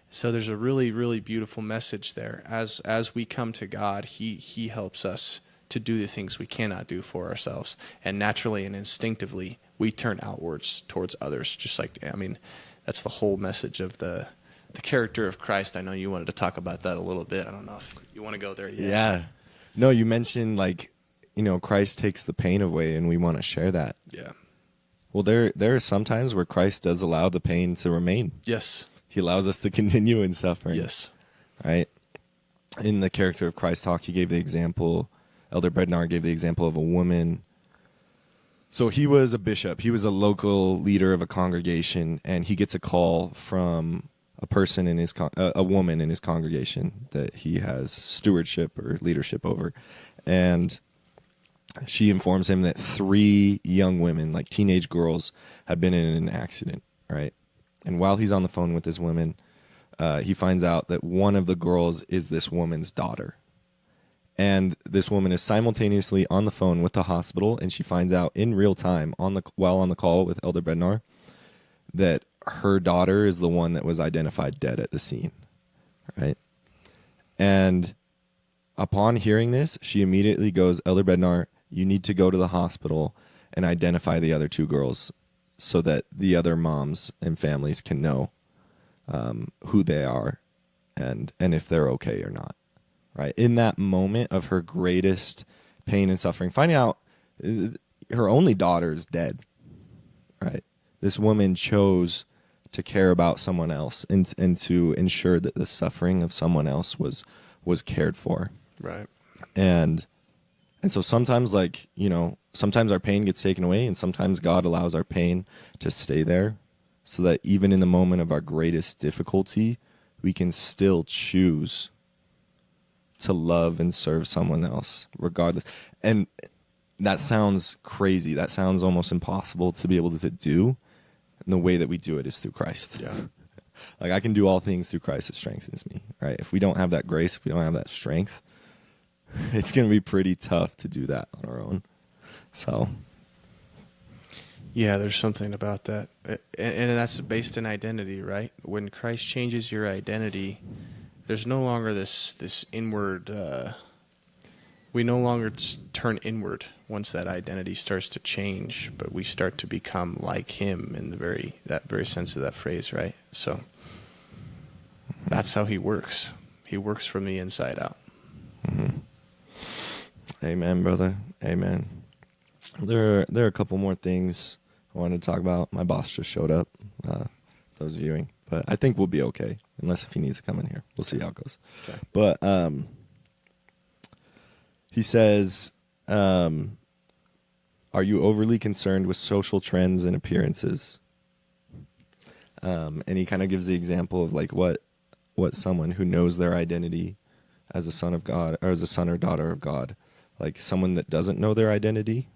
S1: So there's a really, really beautiful message there. As we come to God, He helps us to do the things we cannot do for ourselves. And naturally and instinctively, we turn outwards towards others. Just like, I mean, that's the whole message of the character of Christ. I know you wanted to talk about that a little bit. I don't know if you want to go there yet.
S2: Yeah. No, you mentioned, like, Christ takes the pain away, and we want to share that.
S1: Yeah.
S2: Well, there are some times where Christ does allow the pain to remain.
S1: Yes.
S2: He allows us to continue in suffering.
S1: Yes.
S2: Right? In the character of Christ talk, he gave the example, Elder Bednar gave the example of a woman. So he was a bishop. He was a local leader of a congregation, and he gets a call from a person in a woman in his congregation that he has stewardship or leadership over. And she informs him that 3 young women, like teenage girls, have been in an accident, right? And while he's on the phone with this woman, he finds out that one of the girls is this woman's daughter. And this woman is simultaneously on the phone with the hospital, and she finds out in real time while on the call with Elder Bednar that her daughter is the one that was identified dead at the scene, right? And upon hearing this, she immediately goes, Elder Bednar, you need to go to the hospital and identify the other 2 girls so that the other moms and families can know who they are and if they're okay or not, right? In that moment of her greatest pain and suffering, finding out her only daughter is dead, right? This woman chose to care about someone else and to ensure that the suffering of someone else was cared for.
S1: Right.
S2: And so sometimes, like, you know, sometimes our pain gets taken away, and sometimes God allows our pain to stay there so that even in the moment of our greatest difficulty, we can still choose to love and serve someone else regardless. And that sounds crazy. That sounds almost impossible to be able to do. And the way that we do it is through Christ.
S1: Yeah.
S2: Like, I can do all things through Christ that strengthens me, right? If we don't have that grace, if we don't have that strength, it's going to be pretty tough to do that on our own. So,
S1: yeah, there's something about that. And that's based in identity, right? When Christ changes your identity, there's no longer this inward, we no longer turn inward once that identity starts to change, but we start to become like him in that very sense of that phrase, right? So that's how he works. He works from the inside out.
S2: Mm-hmm. Amen, brother. Amen. There are a couple more things I wanted to talk about. My boss just showed up, those viewing, but I think we'll be okay, unless if he needs to come in here. We'll see how it goes.
S1: Okay.
S2: But he says, are you overly concerned with social trends and appearances? And he kind of gives the example of like what someone who knows their identity as a son of God, or as a son or daughter of God, like someone that doesn't know their identity,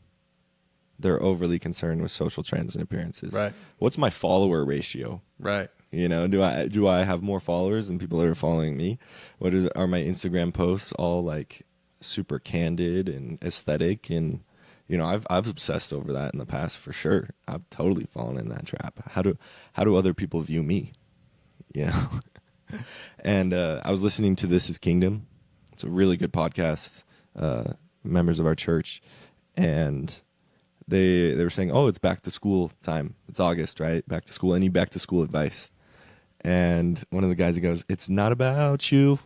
S2: they're overly concerned with social trends and appearances.
S1: Right.
S2: What's my follower ratio?
S1: Right.
S2: You know, do I have more followers than people that are following me? Are my Instagram posts all like super candid and aesthetic? And you know, I've obsessed over that in the past for sure. I've totally fallen in that trap. How do other people view me? You know. And I was listening to This Is Kingdom. It's a really good podcast. Members of our church, and they were saying, oh, it's back to school time. It's August, right? Back to school. Any back to school advice? And one of the guys, he goes, it's not about you.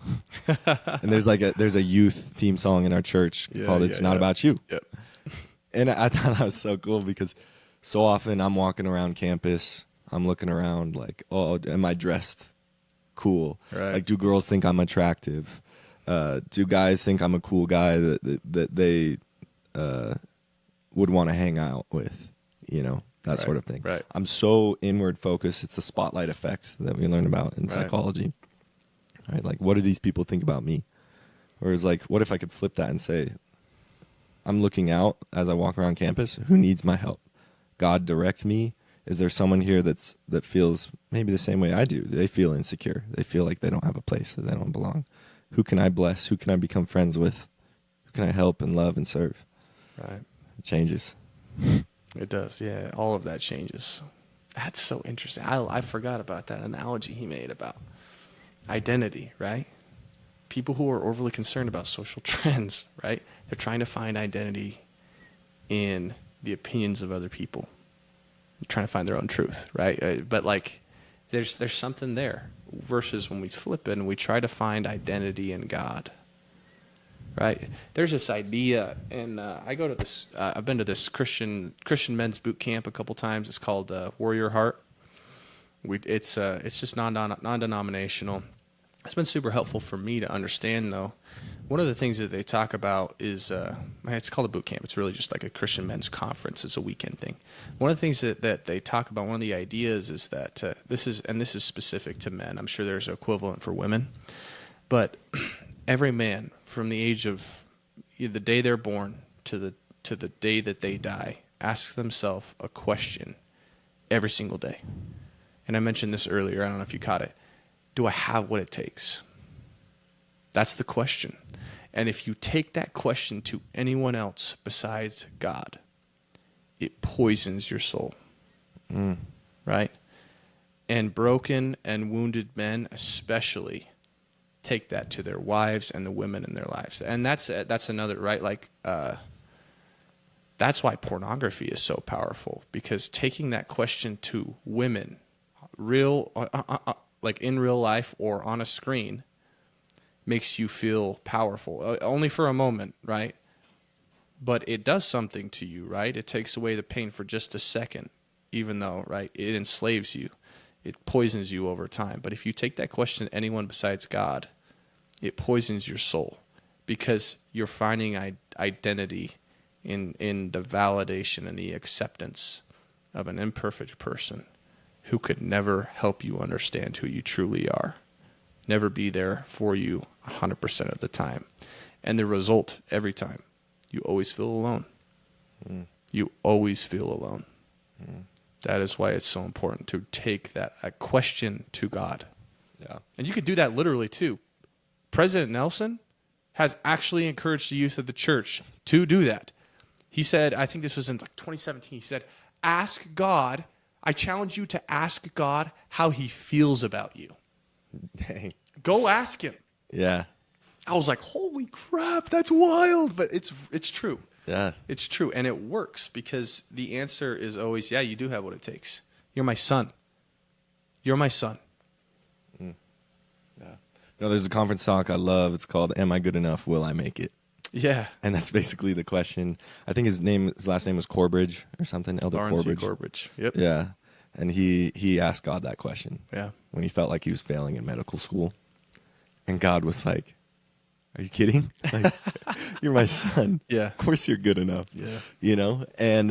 S2: And there's a youth theme song in our church called It's Not About You.
S1: Yep.
S2: And I thought that was so cool because so often I'm walking around campus, I'm looking around like, oh, am I dressed cool?
S1: Right.
S2: Like, do girls think I'm attractive? Do guys think I'm a cool guy that they would want to hang out with? You know, that sort of thing.
S1: Right.
S2: I'm so inward focused. It's the spotlight effect that we learn about in psychology. Right? Like, what do these people think about me? Whereas, like, what if I could flip that and say, I'm looking out as I walk around campus. Who needs my help? God directs me. Is there someone here that feels maybe the same way I do? They feel insecure. They feel like they don't have a place, that they don't belong. Who can I bless? Who can I become friends with? Who can I help and love and serve?
S1: Right.
S2: It changes.
S1: It does. Yeah. All of that changes. That's so interesting. I forgot about that analogy he made about identity, right? People who are overly concerned about social trends, right? They're trying to find identity in the opinions of other people. They're trying to find their own truth, right? But like, there's something there. Versus when we flip it and we try to find identity in God, right? There's this idea, and I go to this. I've been to this Christian men's boot camp a couple times. It's called Warrior Heart. It's just non-denominational. It's been super helpful for me to understand, though. One of the things that they talk about is, it's called a boot camp. It's really just like a Christian men's conference. It's a weekend thing. One of the things that they talk about, one of the ideas is that this is specific to men. I'm sure there's an equivalent for women. But every man from the age of the day they're born to to the day that they die asks themselves a question every single day. And I mentioned this earlier. I don't know if you caught it. Do I have what it takes? That's the question. And if you take that question to anyone else besides God, it poisons your soul. Right? And broken and wounded men especially take that to their wives and the women in their lives. And that's another, right? Like, that's why pornography is so powerful, because taking that question to women, like in real life or on a screen, makes you feel powerful, only for a moment, right? But it does something to you, right? It takes away the pain for just a second, even though, right, it enslaves you. It poisons you over time. But if you take that question to anyone besides God, it poisons your soul, because you're finding identity in the validation and the acceptance of an imperfect person who could never help you understand who you truly are, never be there for you 100% of the time. And the result, every time, you always feel alone. You always feel alone. That is why it's so important to take a question to God.
S2: Yeah.
S1: And you could do that literally too. President Nelson has actually encouraged the youth of the church to do that. He said, I think this was in like 2017, he said, ask God, I challenge you to ask God how he feels about you.
S2: Dang.
S1: Go ask him.
S2: Yeah.
S1: I was like, holy crap, that's wild. But it's true.
S2: Yeah.
S1: It's true. And it works, because the answer is always, yeah, you do have what it takes. You're my son. You're my son.
S2: Yeah. No, there's a conference talk I love. It's called Am I Good Enough? Will I Make It?
S1: Yeah.
S2: And that's basically the question. I think his last name was Corbridge or something. Elder
S1: RNC
S2: Corbridge.
S1: Corbridge. Yep.
S2: Yeah. And he asked God that question.
S1: Yeah.
S2: When he felt like he was failing in medical school. And God was like, are you kidding? Like, you're my son.
S1: Yeah.
S2: Of course you're good enough.
S1: Yeah.
S2: You know? And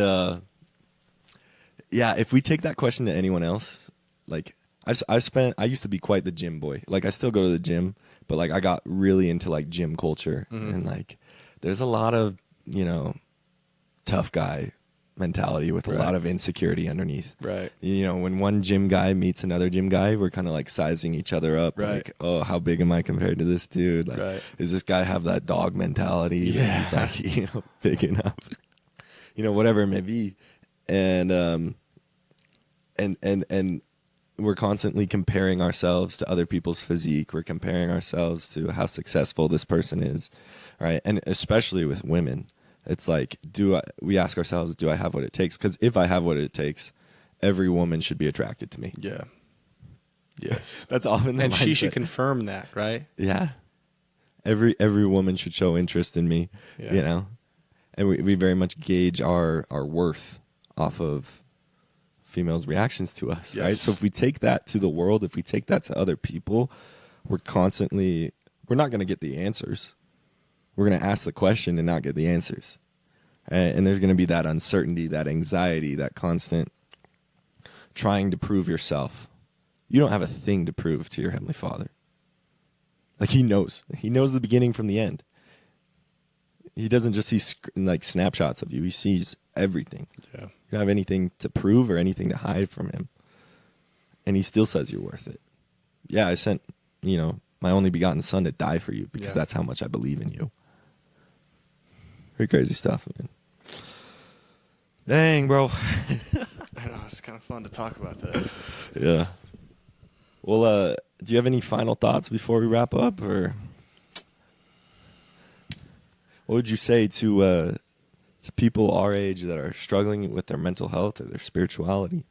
S2: yeah, if we take that question to anyone else, like I used to be quite the gym boy. Like I still go to the gym, but like I got really into like gym culture. And like there's a lot of, tough guy mentality with a lot of insecurity underneath.
S1: Right.
S2: When one gym guy meets another gym guy, we're kind of like sizing each other up.
S1: Right.
S2: Like, oh, how big am I compared to this dude? Like, does this guy have that dog mentality?
S1: Yeah.
S2: He's like, big enough. Whatever it may be. And we're constantly comparing ourselves to other people's physique. We're comparing ourselves to how successful this person is, right? And especially with women, it's like, we ask ourselves, do I have what it takes? Because if I have what it takes, every woman should be attracted to me.
S1: Yeah. Yes.
S2: That's often the
S1: And she
S2: mindset.
S1: should confirm that, right?
S2: Yeah. Every woman should show interest in me,
S1: Yeah.
S2: And we very much gauge our worth off of females' reactions to us, right? So if we take that to the world, if we take that to other people, we're not going to get the answers. We're going to ask the question and not get the answers. And there's going to be that uncertainty, that anxiety, that constant trying to prove yourself. You don't have a thing to prove to your Heavenly Father. Like he knows the beginning from the end. He doesn't just see like snapshots of you. He sees everything.
S1: Yeah.
S2: You don't have anything to prove or anything to hide from him. And he still says you're worth it. Yeah, I sent, my only begotten son to die for you because that's how much I believe in you. Pretty crazy stuff, man. Dang, bro.
S1: I know, it's kind of fun to talk about that.
S2: Yeah. Well, do you have any final thoughts before we wrap up, or what would you say to people our age that are struggling with their mental health or their spirituality?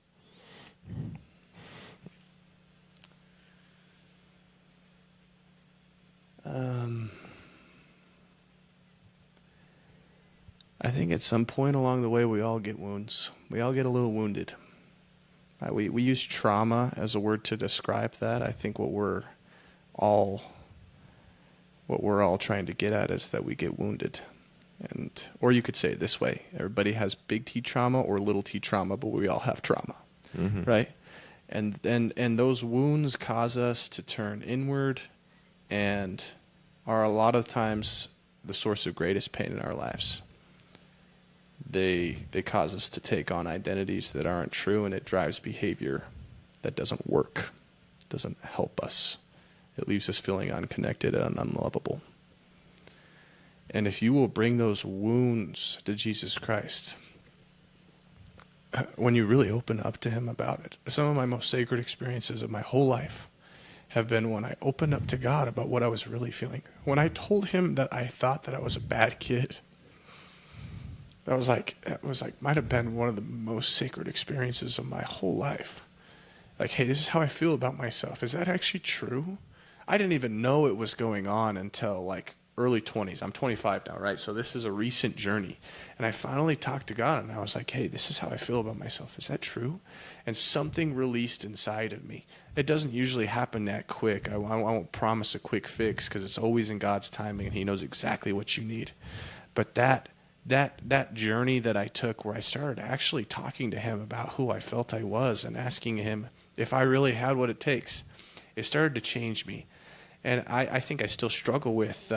S1: I think at some point along the way, we all get wounds. We all get a little wounded. We use trauma as a word to describe that. I think what we're all trying to get at is that we get wounded. Or you could say it this way: everybody has big T trauma or little T trauma, but we all have trauma, right? And those wounds cause us to turn inward, and are a lot of times the source of greatest pain in our lives. they cause us to take on identities that aren't true, and it drives behavior that doesn't work, doesn't help us. It leaves us feeling unconnected and unlovable. And if you will bring those wounds to Jesus Christ, when you really open up to him about it, some of my most sacred experiences of my whole life have been when I opened up to God about what I was really feeling. When I told him that I thought that I was a bad kid, that was like might have been one of the most sacred experiences of my whole life. Like, hey, this is how I feel about myself. Is that actually true? I didn't even know it was going on until like early 20s. I'm 25 now, right? So this is a recent journey. And I finally talked to God, and I was like, hey, this is how I feel about myself. Is that true? And something released inside of me. It doesn't usually happen that quick. I won't promise a quick fix, because it's always in God's timing, and he knows exactly what you need. But that journey that I took, where I started actually talking to him about who I felt I was and asking him if I really had what it takes, it started to change me. And I think I still struggle with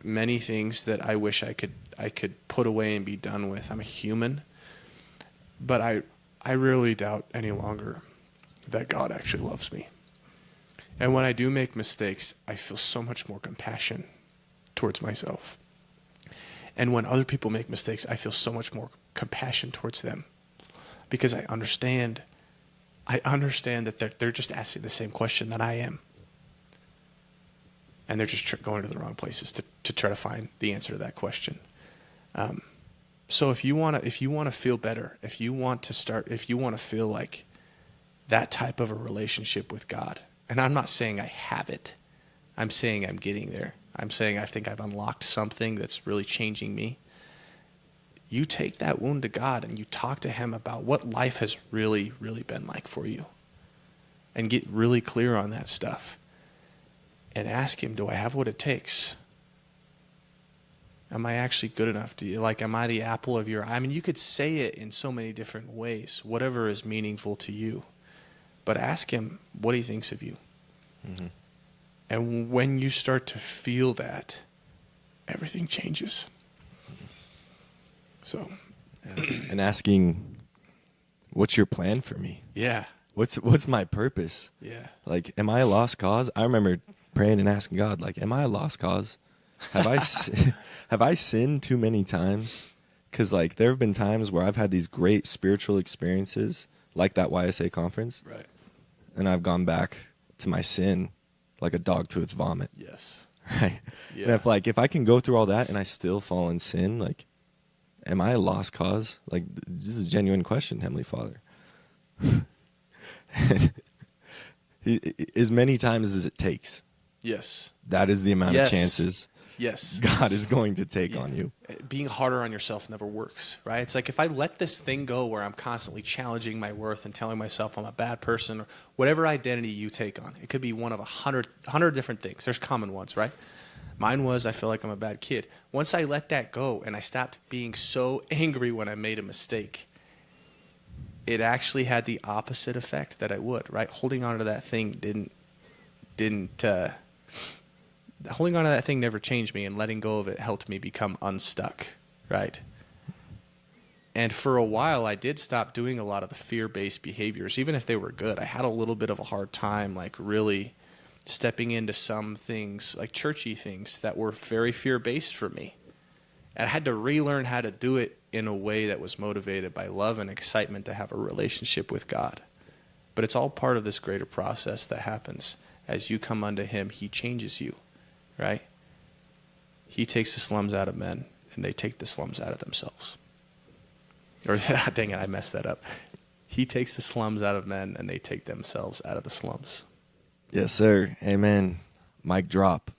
S1: many things that I wish I could put away and be done with. I'm a human, but I really doubt any longer that God actually loves me. And when I do make mistakes, I feel so much more compassion towards myself. And when other people make mistakes, I feel so much more compassion towards them, because I understand that they're just asking the same question that I am. And they're just going to the wrong places to try to find the answer to that question. So if you want to feel better, if you want to feel like that type of a relationship with God, and I'm not saying I have it, I'm saying I'm getting there. I'm saying I think I've unlocked something that's really changing me. You take that wound to God and you talk to him about what life has really, really been like for you, and get really clear on that stuff. And ask him, do I have what it takes? Am I actually good enough? Am I the apple of your eye? I mean, you could say it in so many different ways, whatever is meaningful to you. But ask him what he thinks of you. Mm-hmm. And when you start to feel that, everything changes. So,
S2: and asking, what's your plan for me?
S1: Yeah.
S2: What's my purpose?
S1: Yeah.
S2: Like, am I a lost cause? I remember praying and asking God, like, am I a lost cause? Have I have I sinned too many times? Because like there have been times where I've had these great spiritual experiences, like that YSA conference,
S1: right?
S2: And I've gone back to my sin like a dog to its vomit.
S1: Yes.
S2: Right.
S1: Yeah.
S2: And if I can go through all that and I still fall in sin, like, am I a lost cause? Like, this is a genuine question, Heavenly Father. As many times as it takes.
S1: Yes.
S2: That is the amount of chances God is going to take on you.
S1: Being harder on yourself never works, right? It's like if I let this thing go where I'm constantly challenging my worth and telling myself I'm a bad person, or whatever identity you take on. It could be one of 100 different things. There's common ones, right? Mine was I feel like I'm a bad kid. Once I let that go and I stopped being so angry when I made a mistake, it actually had the opposite effect that I would, right? Holding on to that thing holding on to that thing never changed me, and letting go of it helped me become unstuck, right? And for a while, I did stop doing a lot of the fear-based behaviors, even if they were good. I had a little bit of a hard time, like really stepping into some things, like churchy things that were very fear-based for me. And I had to relearn how to do it in a way that was motivated by love and excitement to have a relationship with God. But it's all part of this greater process that happens. As you come unto him, he changes you, right? He takes the slums out of men, and they take the slums out of themselves. Or, dang it, I messed that up. He takes the slums out of men, and they take themselves out of the slums.
S2: Yes, sir. Amen. Mic drop.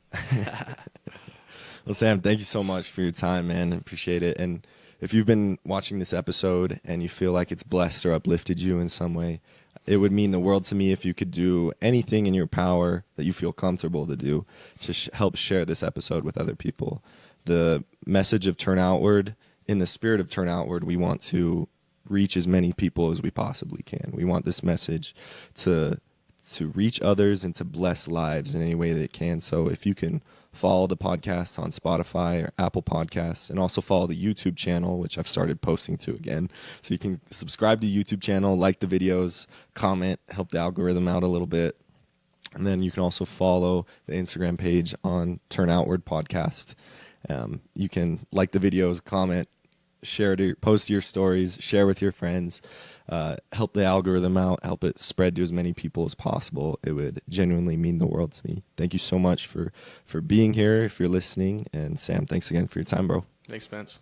S2: Well, Sam, thank you so much for your time, man. I appreciate it. And if you've been watching this episode and you feel like it's blessed or uplifted you in some way, it would mean the world to me if you could do anything in your power that you feel comfortable to do to help share this episode with other people. The message of Turn Outward, in the spirit of Turn Outward, we want to reach as many people as we possibly can. We want this message to to reach others and to bless lives in any way that it can. So if you can follow the podcast on Spotify or Apple Podcasts, and also follow the YouTube channel, which I've started posting to again. So you can subscribe to the YouTube channel, like the videos, comment, help the algorithm out a little bit. And then you can also follow the Instagram page on Turn Outward Podcast. You can like the videos, comment, share to post your stories, share with your friends, help the algorithm out, help it spread to as many people as possible. It would genuinely mean the world to me. Thank you so much for being here, if you're listening. And Sam, thanks again for your time, bro.
S1: Thanks, Spence.